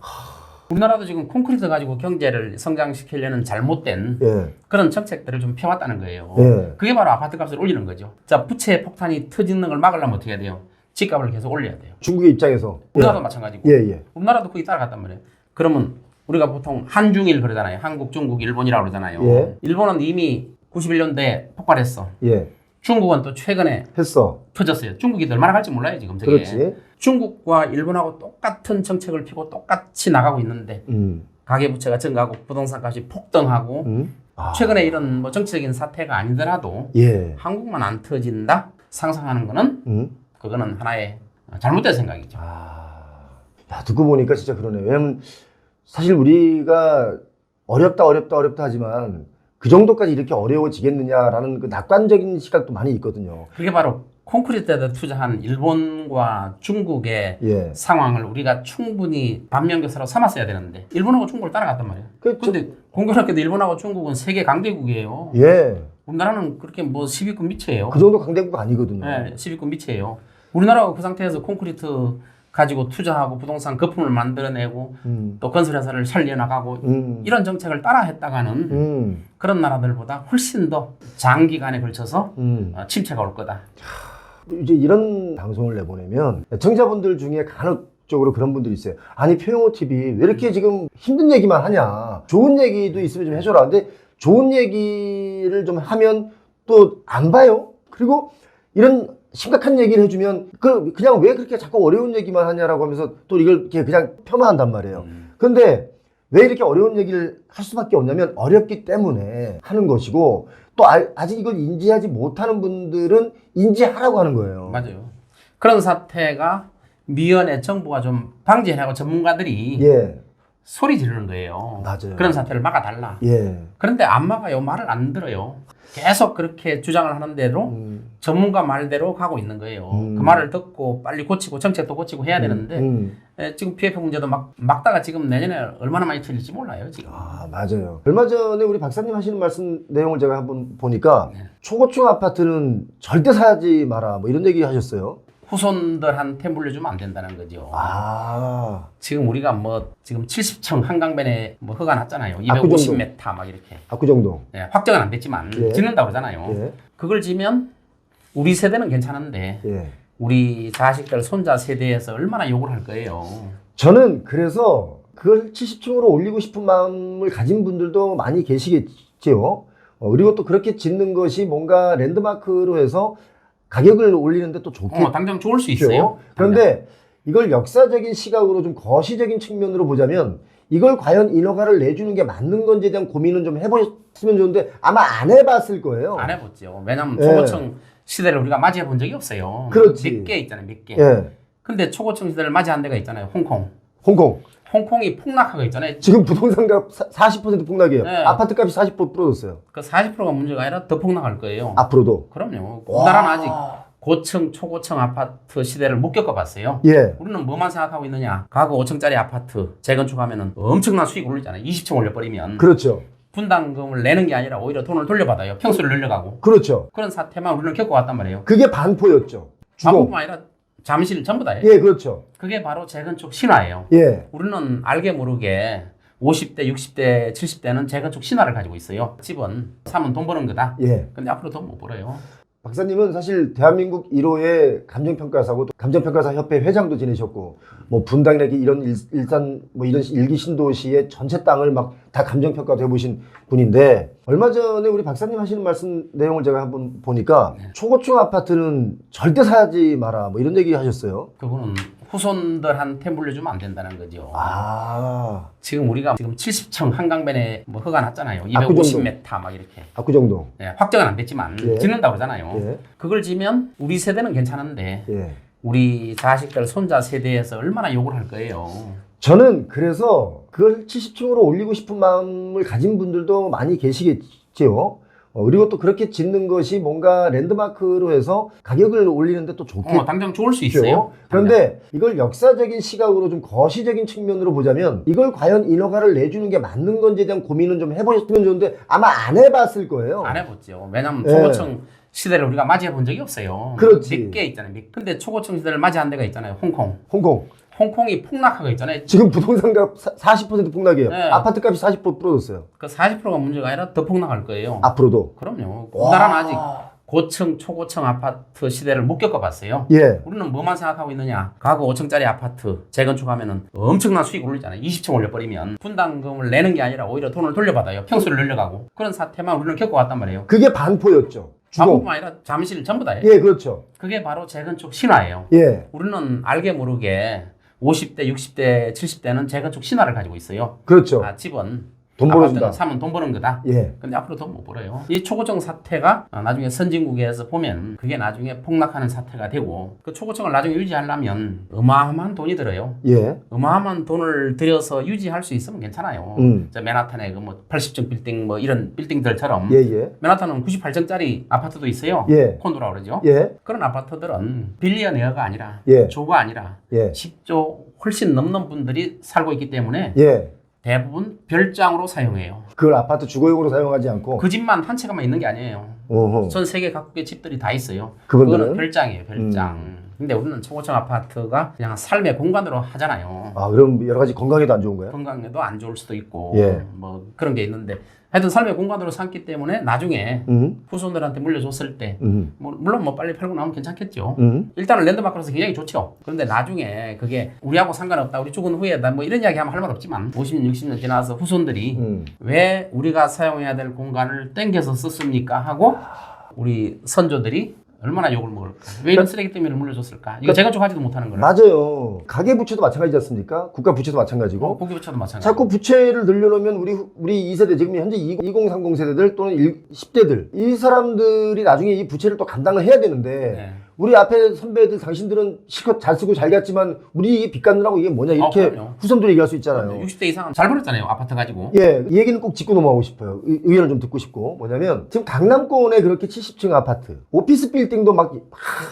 우리나라도 지금 콘크리트 가지고 경제를 성장시키려는 잘못된 예. 그런 정책들을 좀 펴왔다는 거예요. 예. 그게 바로 아파트 값을 올리는 거죠. 자, 부채 폭탄이 터지는 걸 막으려면 어떻게 해야 돼요? 집값을 계속 올려야 돼요. 중국의 입장에서. 우리나라도 마찬가지고. 예, 예. 우리나라도 거기 따라갔단 말이에요. 그러면 우리가 보통 한중일 그러잖아요. 한국, 중국, 일본이라고 그러잖아요. 예. 일본은 이미 91년도에 폭발했어. 예. 중국은 또 최근에 했어. 터졌어요. 중국이 얼마나 갈지 몰라요, 지금. 저게. 그렇지. 중국과 일본하고 똑같은 정책을 피고 똑같이 나가고 있는데 가계부채가 증가하고 부동산 값이 폭등하고 최근에 이런 뭐 정치적인 사태가 아니더라도 예. 한국만 안 터진다? 상상하는 거는 그거는 하나의 잘못된 생각이죠. 야, 듣고 보니까 진짜 그러네. 왜냐면 사실 우리가 어렵다 하지만 그 정도까지 이렇게 어려워지겠느냐라는 그 낙관적인 시각도 많이 있거든요. 그게 바로 콘크리트에다 투자한 일본과 중국의 예. 상황을 우리가 충분히 반면교사로 삼았어야 되는데 일본하고 중국을 따라갔단 말이에요. 그렇죠. 근데 공교롭게도 일본하고 중국은 세계 강대국이에요. 예. 우리나라는 그렇게 뭐 10위권 밑이에요. 그 정도 강대국 아니거든요. 네, 10위권 밑이에요. 우리나라가 그 상태에서 콘크리트 가지고 투자하고 부동산 거품을 만들어내고 또 건설회사를 살려나가고 이런 정책을 따라 했다가는 그런 나라들보다 훨씬 더 장기간에 걸쳐서 침체가 올 거다. 이제 이런 방송을 내보내면 청자분들 중에 간혹적으로 그런 분들이 있어요. 아니 표영호 TV 왜 이렇게 지금 힘든 얘기만 하냐. 좋은 얘기도 있으면 좀 해줘라. 근데 좋은 얘기를 좀 하면 또 안 봐요. 그리고 이런 심각한 얘기를 해주면 그냥 왜 그렇게 자꾸 어려운 얘기만 하냐라고 하면서 또 이걸 이렇게 그냥 폄하한단 말이에요. 그런데 왜 이렇게 어려운 얘기를 할 수밖에 없냐면 어렵기 때문에 하는 것이고 또 아직 이걸 인지하지 못하는 분들은 인지하라고 하는 거예요. 맞아요. 그런 사태가 미연에 정부가 좀 방지하라고 전문가들이 예. 소리 지르는 거예요. 맞아요. 그런 사태를 막아달라. 예. 그런데 안 막아요. 말을 안 들어요. 계속 그렇게 주장을 하는 대로 전문가 말대로 가고 있는 거예요. 그 말을 듣고 빨리 고치고 정책도 고치고 해야 되는데 지금 PF 문제도 막다가 지금 내년에 얼마나 많이 틀릴지 몰라요. 지금. 아, 맞아요. 얼마 전에 우리 박사님 하시는 말씀 내용을 제가 한번 보니까 초고층 아파트는 절대 사지 마라 뭐 이런 얘기 하셨어요. 후손들한테 물려주면 안 된다는 거죠. 아. 지금 우리가 뭐 지금 70층 한강변에 뭐 허가 났잖아요. 아, 그 250m 막 이렇게. 그 정도. 네, 확정은 안 됐지만 예. 짓는다고 그러잖아요. 예. 그걸 지면 우리 세대는 괜찮은데 예. 우리 자식들 손자 세대에서 얼마나 욕을 할 거예요. 저는 그래서 그걸 70층으로 올리고 싶은 마음을 가진 분들도 많이 계시겠지요. 그리고 또 그렇게 짓는 것이 뭔가 랜드마크로 해서 가격을 올리는데 또 좋겠죠. 당장 좋을 수 있어요. 그런데 이걸 역사적인 시각으로 좀 거시적인 측면으로 보자면 이걸 과연 인허가를 내주는 게 맞는 건지에 대한 고민은 좀 해보셨으면 좋은데 아마 안 해봤을 거예요. 안 해봤죠. 왜냐하면 예. 초고층 시대를 우리가 맞이해 본 적이 없어요. 그렇지. 몇 개 있잖아요. 몇 개. 예. 근데 초고층 시대를 맞이한 데가 있잖아요. 홍콩. 홍콩. 홍콩이 폭락하고 있잖아요. 지금 부동산값 40% 폭락이에요. 네. 아파트값이 40% 부러졌어요. 그 40%가 문제가 아니라 더 폭락할 거예요. 앞으로도. 그럼요. 우리나라는 아직 고층, 초고층 아파트 시대를 못 겪어봤어요. 예. 우리는 뭐만 생각하고 있느냐. 가구 5층짜리 아파트 재건축하면 엄청난 수익 올리잖아요. 20층 올려버리면. 그렇죠. 분담금을 내는 게 아니라 오히려 돈을 돌려받아요. 평수를 늘려가고. 그렇죠. 그런 사태만 우리는 겪어왔단 말이에요. 그게 반포였죠. 주공. 가구뿐만 아니라 잠실 전부 다예요. 예, 그렇죠. 그게 바로 재건축 신화예요. 예. 우리는 알게 모르게 50대, 60대, 70대는 재건축 신화를 가지고 있어요. 집은 사면 돈 버는 거다. 예. 근데 앞으로 돈 못 벌어요. 박사님은 사실 대한민국 1호의 감정평가사고 또 감정평가사 협회 회장도 지내셨고 뭐 분당이라기 이런 일산 뭐 이런 일기 신도시의 전체 땅을 막 다 감정평가도 해보신 분인데 얼마 전에 우리 박사님 하시는 말씀 내용을 제가 한번 보니까 네. 초고층 아파트는 절대 사지 마라 뭐 이런 얘기 하셨어요. 그거는 후손들한테 물려주면 안 된다는 거죠. 아, 지금 우리가 지금 70층 한강변에 뭐 허가 났잖아요. 압구정동. 250m 막 이렇게. 압구정동. 예, 확정은 안 됐지만 예. 짓는다고 그러잖아요. 예. 그걸 지면 우리 세대는 괜찮은데 예. 우리 자식들 손자 세대에서 얼마나 욕을 할 거예요. 저는 그래서 그걸 70층으로 올리고 싶은 마음을 가진 분들도 많이 계시겠지요. 그리고 또 그렇게 짓는 것이 뭔가 랜드마크로 해서 가격을 올리는데 또 좋겠죠. 당장 좋을 수 있어요. 그런데 이걸 역사적인 시각으로 좀 거시적인 측면으로 보자면 이걸 과연 인허가를 내주는 게 맞는 건지에 대한 고민은 좀 해보셨으면 좋은데 아마 안 해봤을 거예요. 안 해봤죠. 왜냐면 예. 초고층 시대를 우리가 맞이해 본 적이 없어요. 그렇지. 몇 개 있잖아요. 근데 초고층 시대를 맞이한 데가 있잖아요. 홍콩. 홍콩. 홍콩이 폭락하고 있잖아요. 지금 부동산값 40% 폭락이에요. 네. 아파트 값이 40% 부러졌어요. 그 40%가 문제가 아니라 더 폭락할 거예요. 앞으로도. 그럼요. 와. 우리나라는 아직 고층, 초고층 아파트 시대를 못 겪어봤어요. 예. 우리는 뭐만 생각하고 있느냐. 가구 5층짜리 아파트 재건축하면은 엄청난 수익을 올리잖아요. 20층 올려버리면 분담금을 내는 게 아니라 오히려 돈을 돌려받아요. 평수를 늘려가고. 그런 사태만 우리는 겪어왔단 말이에요. 그게 반포였죠. 주공. 아무뿐만 아니라 잠실 전부 다예요. 예, 그렇죠. 그게 바로 재건축 신화예요. 예. 우리는 알게 모르게 50대, 60대, 70대는 재건축 신화를 가지고 있어요. 그렇죠. 집은 돈 아파트는 벌어준다. 사면 돈 버는 거다. 예. 근데 앞으로 돈 못 벌어요. 이 초고층 사태가 나중에 선진국에서 보면 그게 나중에 폭락하는 사태가 되고 그 초고층을 나중에 유지하려면 어마어마한 돈이 들어요. 예. 어마어마한 돈을 들여서 유지할 수 있으면 괜찮아요. 저 맨하탄에 그 뭐 80층 빌딩 뭐 이런 빌딩들처럼 예, 예. 맨하탄은 98층짜리 아파트도 있어요. 예. 콘도라 그러죠. 예. 그런 아파트들은 빌리어네어가 아니라 예. 조가 아니라 예. 10조 훨씬 넘는 분들이 살고 있기 때문에 예. 대부분 별장으로 사용해요. 그걸 아파트 주거용으로 사용하지 않고. 그 집만 한 채가만 있는 게 아니에요. 어허. 전 세계 각국의 집들이 다 있어요. 그분들은? 그거는 별장이에요, 별장. 근데 우리는 초고층 아파트가 그냥 삶의 공간으로 하잖아요. 아, 그럼 여러 가지 건강에도 안 좋은 거예요? 건강에도 안 좋을 수도 있고, 예. 뭐 그런 게 있는데, 하여튼 삶의 공간으로 삼기 때문에 나중에 후손들한테 물려줬을 때, 물론 뭐 빨리 팔고 나오면 괜찮겠죠. 일단은 랜드마크로서 굉장히 좋죠. 그런데 나중에 그게 우리하고 상관없다, 우리 죽은 후에다 뭐 이런 이야기 하면 할 말 없지만, 50년, 60년 지나서 후손들이 왜 우리가 사용해야 될 공간을 땡겨서 썼습니까? 하고 우리 선조들이 얼마나 욕을 먹을까? 왜 이런 쓰레기 때문에 물려줬을까? 이거 재건축하지도 못하는 거예요. 맞아요. 가계 부채도 마찬가지지 않습니까? 국가 부채도 마찬가지고. 고기부처도 마찬가지. 자꾸 부채를 늘려놓으면 우리 2세대, 지금 현재 2030 세대들 또는 10대들, 이 사람들이 나중에 이 부채를 또 감당을 해야 되는데, 네. 우리 앞에 선배들, 당신들은 실컷 잘 쓰고 잘 갔지만, 우리 빚 갚느라고 이게 뭐냐, 이렇게 그럼요. 후손들이 얘기할 수 있잖아요. 60대 이상은 잘 벌었잖아요. 아파트 가지고. 예, 이 얘기는 꼭 짚고 넘어가고 싶어요. 의견을 좀 듣고 싶고. 뭐냐면, 지금 강남권에 그렇게 70층 아파트, 오피스 빌딩도 막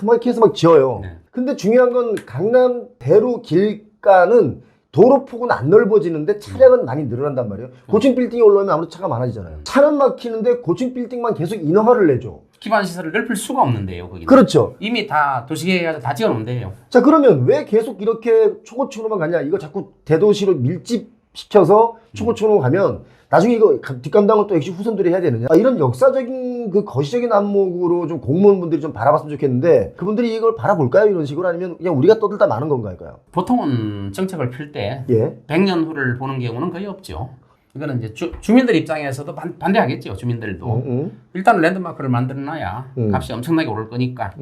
이렇게 해서 막 지어요. 네. 근데 중요한 건 강남 대로 길가는 도로 폭은 안 넓어지는데 차량은 많이 늘어난단 말이에요. 고층 빌딩이 올라오면 아무래도 차가 많아지잖아요. 차는 막히는데 고층 빌딩만 계속 인허가를 내줘. 기반 시설을 넓힐 수가 없는데요. 거기. 그렇죠. 이미 다 도시계획에서 다 지어놓은데요. 자, 그러면 왜 계속 이렇게 초고층으로만 가냐? 이거 자꾸 대도시로 밀집시켜서 초고층으로 가면 나중에 이거 뒷감당을 또 역시 후손들이 해야 되느냐? 이런 역사적인 그 거시적인 안목으로 좀 공무원분들이 좀 바라봤으면 좋겠는데 그분들이 이걸 바라볼까요? 이런 식으로 아니면 그냥 우리가 떠들다 마는 건가요? 보통은 정책을 필 때 예. 100년 후를 보는 경우는 거의 없죠. 이거는 이제 주민들 입장에서도 반대하겠죠. 주민들도. 일단 랜드마크를 만들어놔야 값이 엄청나게 오를 거니까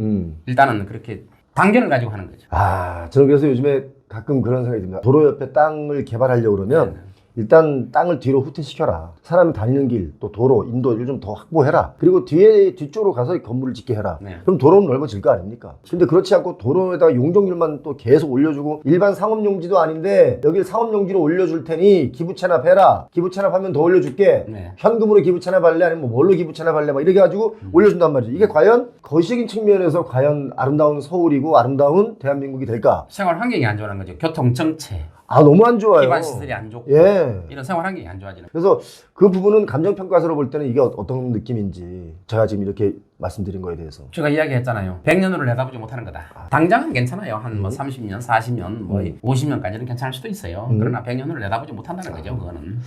일단은 그렇게 단견을 가지고 하는 거죠. 아, 저는 그래서 요즘에 가끔 그런 생각이 듭니다. 도로 옆에 땅을 개발하려고 그러면 일단 땅을 뒤로 후퇴시켜라. 사람이 다니는 길, 또 도로, 인도를 좀 더 확보해라. 그리고 뒤쪽으로 가서 건물을 짓게 해라. 네. 그럼 도로는 넓어질 거 아닙니까? 근데 그렇지 않고 도로에다가 용적률만 또 계속 올려주고 일반 상업용지도 아닌데 여길 상업용지로 올려줄 테니 기부 체납해라. 기부 체납하면 더 올려줄게. 네. 현금으로 기부 체납할래? 아니면 뭐 뭘로 기부 체납할래? 막 이렇게 가지고 올려준단 말이죠. 이게 과연 거시적인 측면에서 과연 아름다운 서울이고 아름다운 대한민국이 될까? 생활 환경이 안 좋아하는 거죠. 교통 정체, 아, 너무 안 좋아요. 기반 시설이 안 좋고 예. 이런 생활 환경이 안 좋아지는. 그래서 그 부분은 감정평가서로 볼 때는 이게 어떤 느낌인지 제가 지금 이렇게 말씀드린 거에 대해서. 제가 이야기했잖아요. 100년으로 내다보지 못하는 거다. 당장은 괜찮아요. 한 뭐 30년, 40년, 뭐 50년까지는 괜찮을 수도 있어요. 그러나 100년으로 내다보지 못한다는 거죠. 그거는.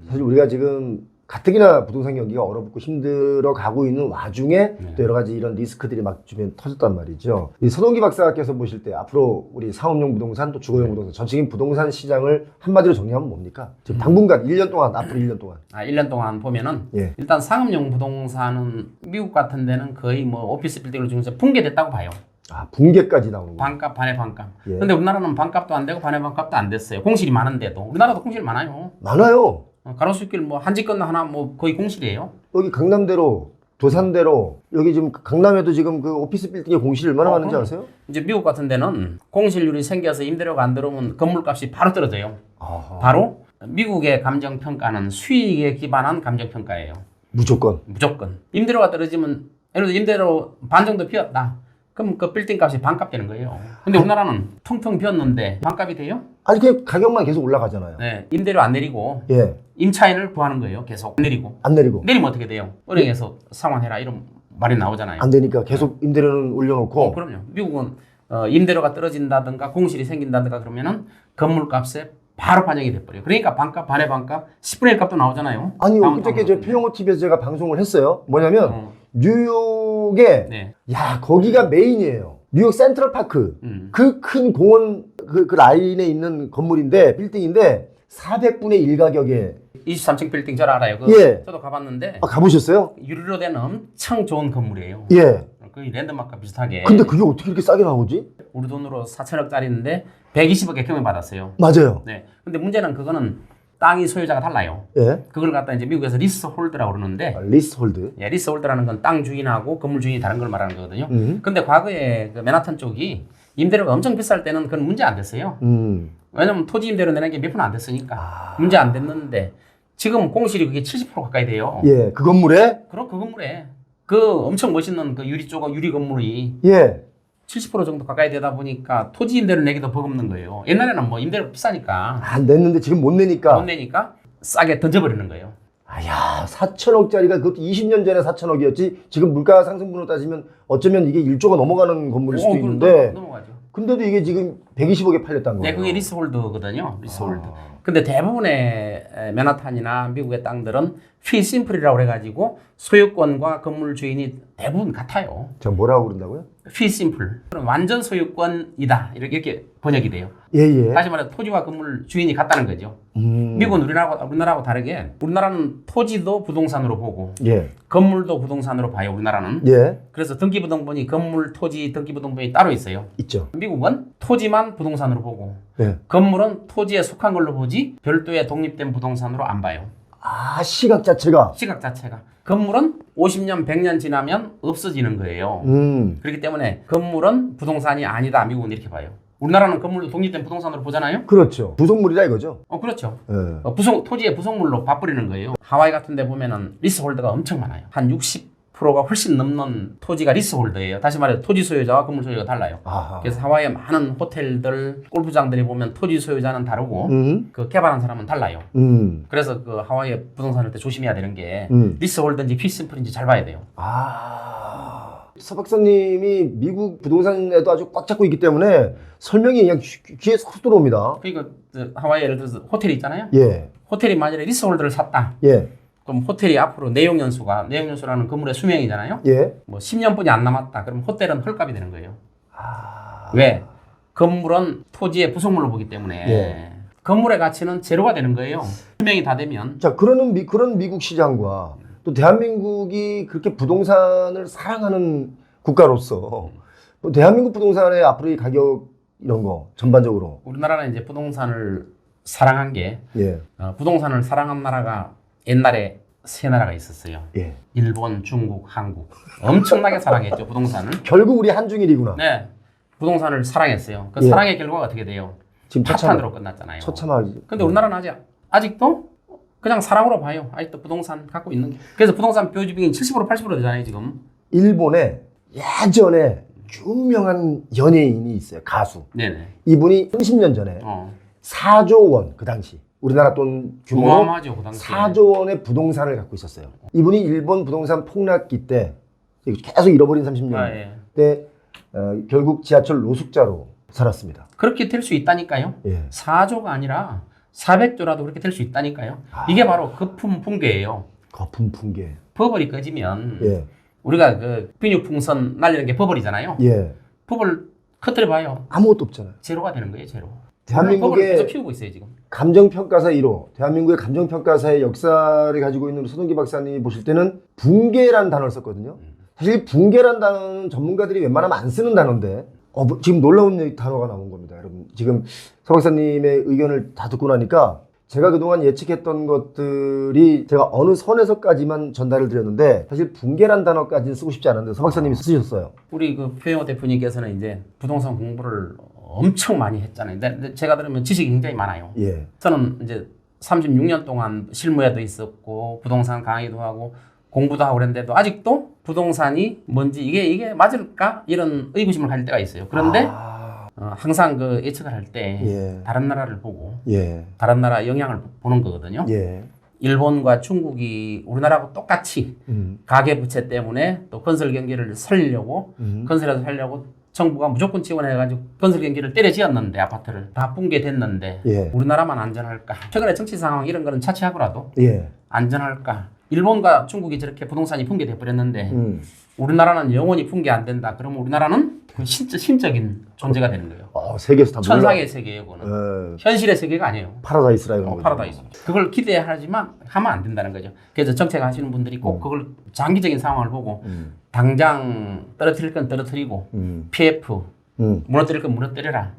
사실 우리가 지금 가뜩이나 부동산 경기가 얼어붙고 힘들어 가고 있는 와중에 네. 또 여러 가지 이런 리스크들이 막 주변에 터졌단 말이죠. 이 서동기 박사께서 보실 때 앞으로 우리 상업용 부동산 또 주거용 부동산 전체적인 부동산 시장을 한마디로 정리하면 뭡니까? 지금 당분간 1년 동안 앞으로 1년 동안 1년 동안 보면은 예. 일단 상업용 부동산은 미국 같은 데는 거의 뭐 오피스 빌딩을 중에서 붕괴됐다고 봐요. 붕괴까지 나오는 거예요. 반값, 반의 반값. 예. 근데 우리나라는 반값도 안 되고 반의 반값도 안 됐어요. 공실이 많은데도. 우리나라도 공실 많아요. 많아요. 가로수길 뭐 한 집 건너 하나 뭐 거의 공실이에요. 여기 강남대로 도산대로 여기 지금 강남에도 지금 그 오피스 빌딩의 공실이 얼마나 많은지 그럼. 아세요? 이제 미국 같은 데는 공실률이 생겨서 임대료가 안 들어오면 건물값이 바로 떨어져요. 아하. 바로 미국의 감정평가는 수익에 기반한 감정평가예요. 무조건. 무조건. 임대료가 떨어지면 예를 들어 임대료 반 정도 비었다. 그럼 그 빌딩 값이 반값 되는 거예요. 근데 우리나라는 텅텅 비었는데 반값이 돼요? 아니 그 가격만 계속 올라가잖아요. 네. 임대료 안 내리고 예. 임차인을 구하는 거예요. 계속 내리고. 안 내리고. 내리면 어떻게 돼요? 은행에서 상환해라 이런 말이 나오잖아요. 안 되니까 계속 임대료는 올려놓고. 그럼요. 미국은 임대료가 떨어진다든가 공실이 생긴다든가 그러면은 건물값에 바로 반영이 돼버려요. 그러니까 반값, 반의 반값, 10분의 1 값도 나오잖아요. 아니 다운타운 엊그저께 저 같은데. 표영호 TV에서 제가 방송을 했어요. 뭐냐면 어. 뉴욕에 네. 야 거기가 메인이에요. 뉴욕 센트럴 파크 그 큰 공원 그 라인에 있는 건물인데 빌딩인데 400분의 1 가격에 23층 빌딩 잘 알아요. 예. 저도 가봤는데 가보셨어요? 유리로 된 엄청 좋은 건물이에요. 예. 거의 랜드마크와 비슷하게. 근데 그게 어떻게 이렇게 싸게 나오지? 우리 돈으로 4천억짜리인데 120억에 경매받았어요. 맞아요. 네. 근데 문제는 그거는 땅이 소유자가 달라요. 예. 그걸 갖다 이제 미국에서 리스홀드라고 그러는데 리스홀드. 예, 리스홀드라는 건 땅 주인하고 건물 주인이 다른 걸 말하는 거거든요. 음. 근데 과거에 그 맨하탄 쪽이 임대료가 엄청 비쌀 때는 그건 문제 안 됐어요. 왜냐면 토지 임대료 내는 게 몇 푼 안 됐으니까 문제 안 됐는데 지금 공실이 그게 70% 가까이 돼요. 예. 그 건물에 그럼 그 건물에 그 엄청 멋있는 그 유리 조각 유리 건물이 예. 70% 정도 가까이 되다 보니까 토지 임대료 내기도 버겁는 거예요. 옛날에는 뭐 임대료 비싸니까 안 냈는데 지금 못 내니까. 못 내니까 싸게 던져버리는 거예요. 아야 4천억짜리가 그것도 20년 전에 4천억이었지 지금 물가 상승분으로 따지면 어쩌면 이게 1조가 넘어가는 건물일 수도 그럼 있는데 넘어가죠. 근데도 이게 지금 120억에 팔렸다는 거예요. 네, 그게 리스홀드거든요. 리스홀드. 근데 대부분의 맨하탄이나 미국의 땅들은 피 심플이라고 해가지고 소유권과 건물 주인이 대부분 같아요. 저 뭐라고 그런다고요? 피 심플. 그럼 완전 소유권이다. 이렇게 번역이 돼요. 예예. 다시 말해 토지와 건물 주인이 같다는 거죠. 미국은 우리나라하고 다르게 우리나라는 토지도 부동산으로 보고 예. 건물도 부동산으로 봐요. 우리나라는. 예. 그래서 등기부등본이 건물, 토지, 등기부등본이 따로 있어요. 있죠. 미국은 토지만 부동산으로 보고 예. 건물은 토지에 속한 걸로 보지 별도의 독립된 부동산으로 안 봐요. 아 시각 자체가. 시각 자체가. 건물은 50년, 100년 지나면 없어지는 거예요. 그렇기 때문에 건물은 부동산이 아니다. 미국은 이렇게 봐요. 우리나라는 건물도 독립된 부동산으로 보잖아요. 그렇죠. 부속물이다 이거죠. 그렇죠. 예. 토지의 부속물로 봐버리는 거예요. 하와이 같은 데 보면은 리스홀드가 엄청 많아요. 한 60%가 훨씬 넘는 토지가 리스홀드예요. 다시 말해 토지 소유자와 건물 소유자가 달라요. 아하. 그래서 하와이의 많은 호텔들, 골프장들이 보면 토지 소유자는 다르고 그 개발한 사람은 달라요. 그래서 그 하와이의 부동산을 때 조심해야 되는 게 리스홀드인지 피심플인지 잘 봐야 돼요. 서 박사님이 미국 부동산에도 아주 꽉 잡고 있기 때문에 설명이 그냥 귀에 쏙 들어옵니다. 그러니까 하와이 예를 들어서 호텔이 있잖아요. 예. 호텔이 만약에 리스홀드를 샀다. 예. 그럼 호텔이 앞으로 내용연수라는 건물의 수명이잖아요. 예. 뭐 10년뿐이 안 남았다. 그럼 호텔은 헐값이 되는 거예요. 왜? 건물은 토지의 부속물로 보기 때문에 예. 건물의 가치는 제로가 되는 거예요. 수명이 다 되면. 자, 그런 미국 시장과 또 대한민국이 그렇게 부동산을 사랑하는 국가로서 또 대한민국 부동산의 앞으로 이 가격 이런 거 전반적으로 우리나라는 이제 부동산을 사랑한 게 예. 부동산을 사랑한 나라가 옛날에 세 나라가 있었어요. 예. 일본, 중국, 한국. 엄청나게 사랑했죠, 부동산을. 결국 우리 한중일이구나. 네. 부동산을 사랑했어요. 그 예. 사랑의 결과가 어떻게 돼요? 지금 파탄으로 끝났잖아요. 처참하지. 근데 우리나라는 아직도 그냥 사랑으로 봐요. 아직도 부동산 갖고 있는 게. 그래서 부동산 표주비율이 70% 80% 되잖아요, 지금. 일본에 예전에 유명한 연예인이 있어요. 가수. 네네. 이분이 30년 전에 4조 원 그 당시 우리나라 돈 규모로 어마어마하죠, 그 당시에. 4조 원의 부동산을 갖고 있었어요. 이분이 일본 부동산 폭락기 때 계속 잃어버린 30년 예. 때 결국 지하철 노숙자로 살았습니다. 그렇게 될 수 있다니까요. 예. 4조가 아니라 400조라도 그렇게 될 수 있다니까요. 이게 바로 거품 붕괴예요. 거품 붕괴. 버블이 꺼지면 예. 우리가 그 비뉴풍선 날리는 게 버블이잖아요. 예. 버블 커트려 봐요. 아무것도 없잖아요. 제로가 되는 거예요, 제로. 대한민국의 버블을 계속 피우고 있어요, 지금. 감정평가사 1호, 대한민국의 감정평가사의 역사를 가지고 있는 서동기 박사님이 보실 때는 붕괴라는 단어를 썼거든요. 사실 붕괴라는 단어는 전문가들이 웬만하면 안 쓰는 단어인데 지금 놀라운 단어가 나온 겁니다. 여러분 지금 서 박사님의 의견을 다 듣고 나니까 제가 그동안 예측했던 것들이 제가 어느 선에서까지만 전달을 드렸는데 사실 붕괴란 단어까지는 쓰고 싶지 않은데 서 박사님이 쓰셨어요. 우리 그 표영호 대표님께서는 이제 부동산 공부를 엄청 많이 했잖아요. 근데 제가 들으면 지식이 굉장히 많아요. 예. 저는 이제 36년 동안 실무에도 있었고 부동산 강의도 하고 공부도 하고 그랬는데도 아직도 부동산이 뭔지 이게 맞을까 이런 의구심을 가질 때가 있어요. 그런데 항상 그 예측을 할 때 예. 다른 나라를 보고 예. 다른 나라 영향을 보는 거거든요. 예. 일본과 중국이 우리나라하고 똑같이 가계부채 때문에 또 건설 경기를 살리려고 건설해서 살려고 정부가 무조건 지원해가지고 건설 경기를 때려지었는데 아파트를 다 붕괴됐는데 예. 우리나라만 안전할까? 최근에 정치 상황 이런 거는 차치하고라도 예. 안전할까? 일본과 중국이 저렇게 부동산이 붕괴돼 버렸는데 우리나라는 영원히 붕괴 안 된다. 그러면 우리나라는 그 신적인 존재가 되는 거예요. 세계에서 다 천상의 세계예요, 그거는. 현실의 세계가 아니에요. 파라다이스라 이런 거죠. 파라다이스. 그걸 기대하지만 하면 안 된다는 거죠. 그래서 정책 하시는 분들이 꼭 그걸 장기적인 상황을 보고 당장 떨어뜨릴 건 떨어뜨리고 PF 무너뜨릴 건 무너뜨려라.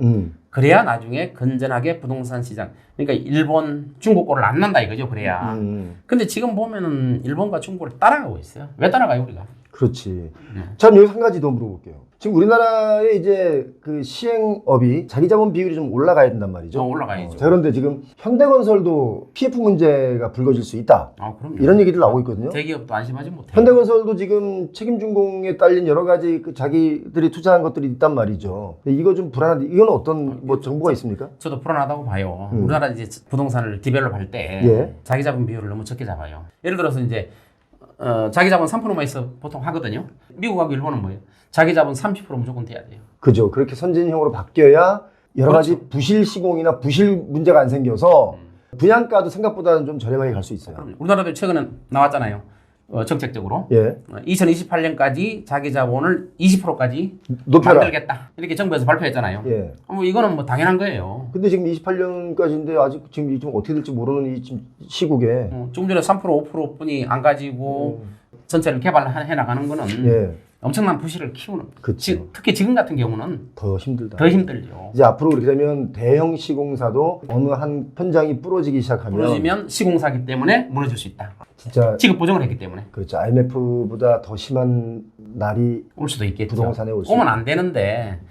그래야 나중에 건전하게 부동산 시장. 그러니까 일본, 중국 꼴을 안 난다 이거죠. 그래야. 근데 지금 보면은 일본과 중국을 따라가고 있어요. 왜 따라가요, 우리가? 그렇지. 전 여기서 한 가지 더 물어볼게요. 지금 우리나라의 이제 그 시행업이 자기 자본 비율이 좀 올라가야 된단 말이죠. 올라가야죠. 자, 그런데 지금 현대건설도 PF 문제가 불거질 수 있다. 그럼요. 이런 얘기들 나오고 있거든요. 대기업도 안심하지 못해요. 현대건설도 지금 책임준공에 딸린 여러 가지 그 자기들이 투자한 것들이 있단 말이죠. 이거 좀 불안한데 이건 어떤 뭐 정보가 있습니까? 저도 불안하다고 봐요. 우리나라 이제 부동산을 디벨롭 할 때 예. 자기 자본 비율을 너무 적게 잡아요. 예를 들어서 이제 자기 자본 3%만 있어 보통 하거든요. 미국하고 일본은 뭐예요? 자기 자본 30% 무조건 돼야 돼요. 그죠. 그렇게 선진형으로 바뀌어야 여러 가지 부실 시공이나 부실 문제가 안 생겨서 분양가도 생각보다는 좀 저렴하게 갈 수 있어요. 우리나라도 최근에 나왔잖아요. 정책적으로. 예. 2028년까지 자기 자본을 20%까지 높여라. 만들겠다. 이렇게 정부에서 발표했잖아요. 예. 이거는 뭐 당연한 거예요. 근데 지금 28년까지인데 아직 지금 좀 어떻게 될지 모르는 이 지금 시국에 조금 전에 3% 5%뿐이 안 가지고 전체를 개발해 나가는 거는 예. 엄청난 부실을 키우는. 그쵸. 특히 지금 같은 경우는 더 힘들다. 더 힘들죠. 이제 앞으로 그렇게 되면 대형 시공사도 어느 한 현장이 부러지기 시작하면 부러지면 시공사기 때문에 무너질 수 있다. 진짜 지급 보정을 했기 때문에 그렇죠. IMF보다 더 심한 날이 올 수도 있겠죠. 부동산에 올 수 오면 안 되는데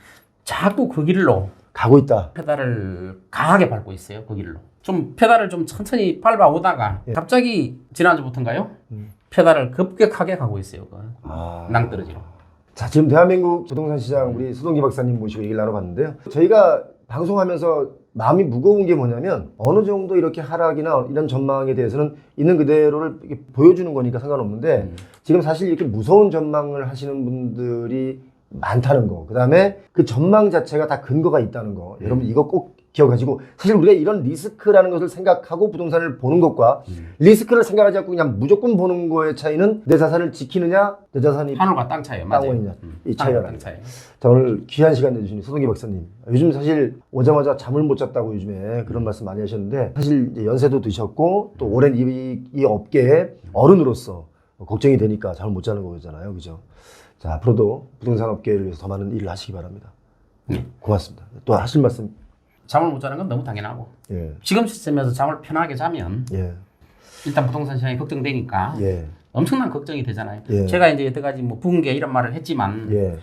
자꾸 그 길로 가고 있다. 페달을 강하게 밟고 있어요. 그 길로. 좀 페달을 좀 천천히 밟아 오다가 갑자기 지난주부터인가요? 페달을 급격하게 가고 있어요. 낭떠러지로. 자, 지금 대한민국 부동산 시장 우리 서동기 박사님 모시고 얘기를 나눠봤는데요. 저희가 방송하면서 마음이 무거운 게 뭐냐면 어느 정도 이렇게 하락이나 이런 전망에 대해서는 있는 그대로를 이렇게 보여주는 거니까 상관없는데 지금 사실 이렇게 무서운 전망을 하시는 분들이 많다는 거. 그 다음에 그 전망 자체가 다 근거가 있다는 거. 여러분 이거 꼭 기억하시고 사실 우리가 이런 리스크라는 것을 생각하고 부동산을 보는 것과 리스크를 생각하지 않고 그냥 무조건 보는 거의 차이는 내 자산을 지키느냐 내 자산이 하늘과 땅 차이요. 맞아요. 땅원이냐 이 차이가 땅 납니다. 차이. 자, 오늘 귀한 시간 내주신 서동기 박사님. 요즘 사실 오자마자 잠을 못 잤다고 요즘에 그런 말씀 많이 하셨는데 사실 이제 연세도 드셨고 또 오랜 이 업계의 어른으로서 걱정이 되니까 잠을 못 자는 거잖아요. 그죠? 자, 앞으로도 부동산 업계를 위해서 더 많은 일을 하시기 바랍니다. 고맙습니다. 또 하실 말씀? 잠을 못 자는 건 너무 당연하고 예. 지금 시스템에서 잠을 편하게 자면 예. 일단 부동산 시장이 걱정되니까 예. 엄청난 걱정이 되잖아요. 예. 제가 이제 여태까지 뭐 붕괴 이런 말을 했지만 예.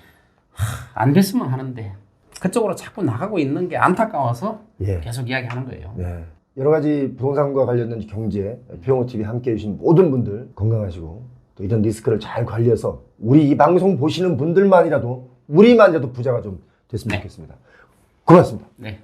안 됐으면 하는데 그쪽으로 자꾸 나가고 있는 게 안타까워서 예. 계속 이야기하는 거예요. 네. 여러 가지 부동산과 관련된 경제, 표영호 TV 함께 해주신 모든 분들 건강하시고 또 이런 리스크를 잘 관리해서 우리 이 방송 보시는 분들만이라도 우리만이라도 부자가 좀 됐으면 좋겠습니다. 고맙습니다. 네.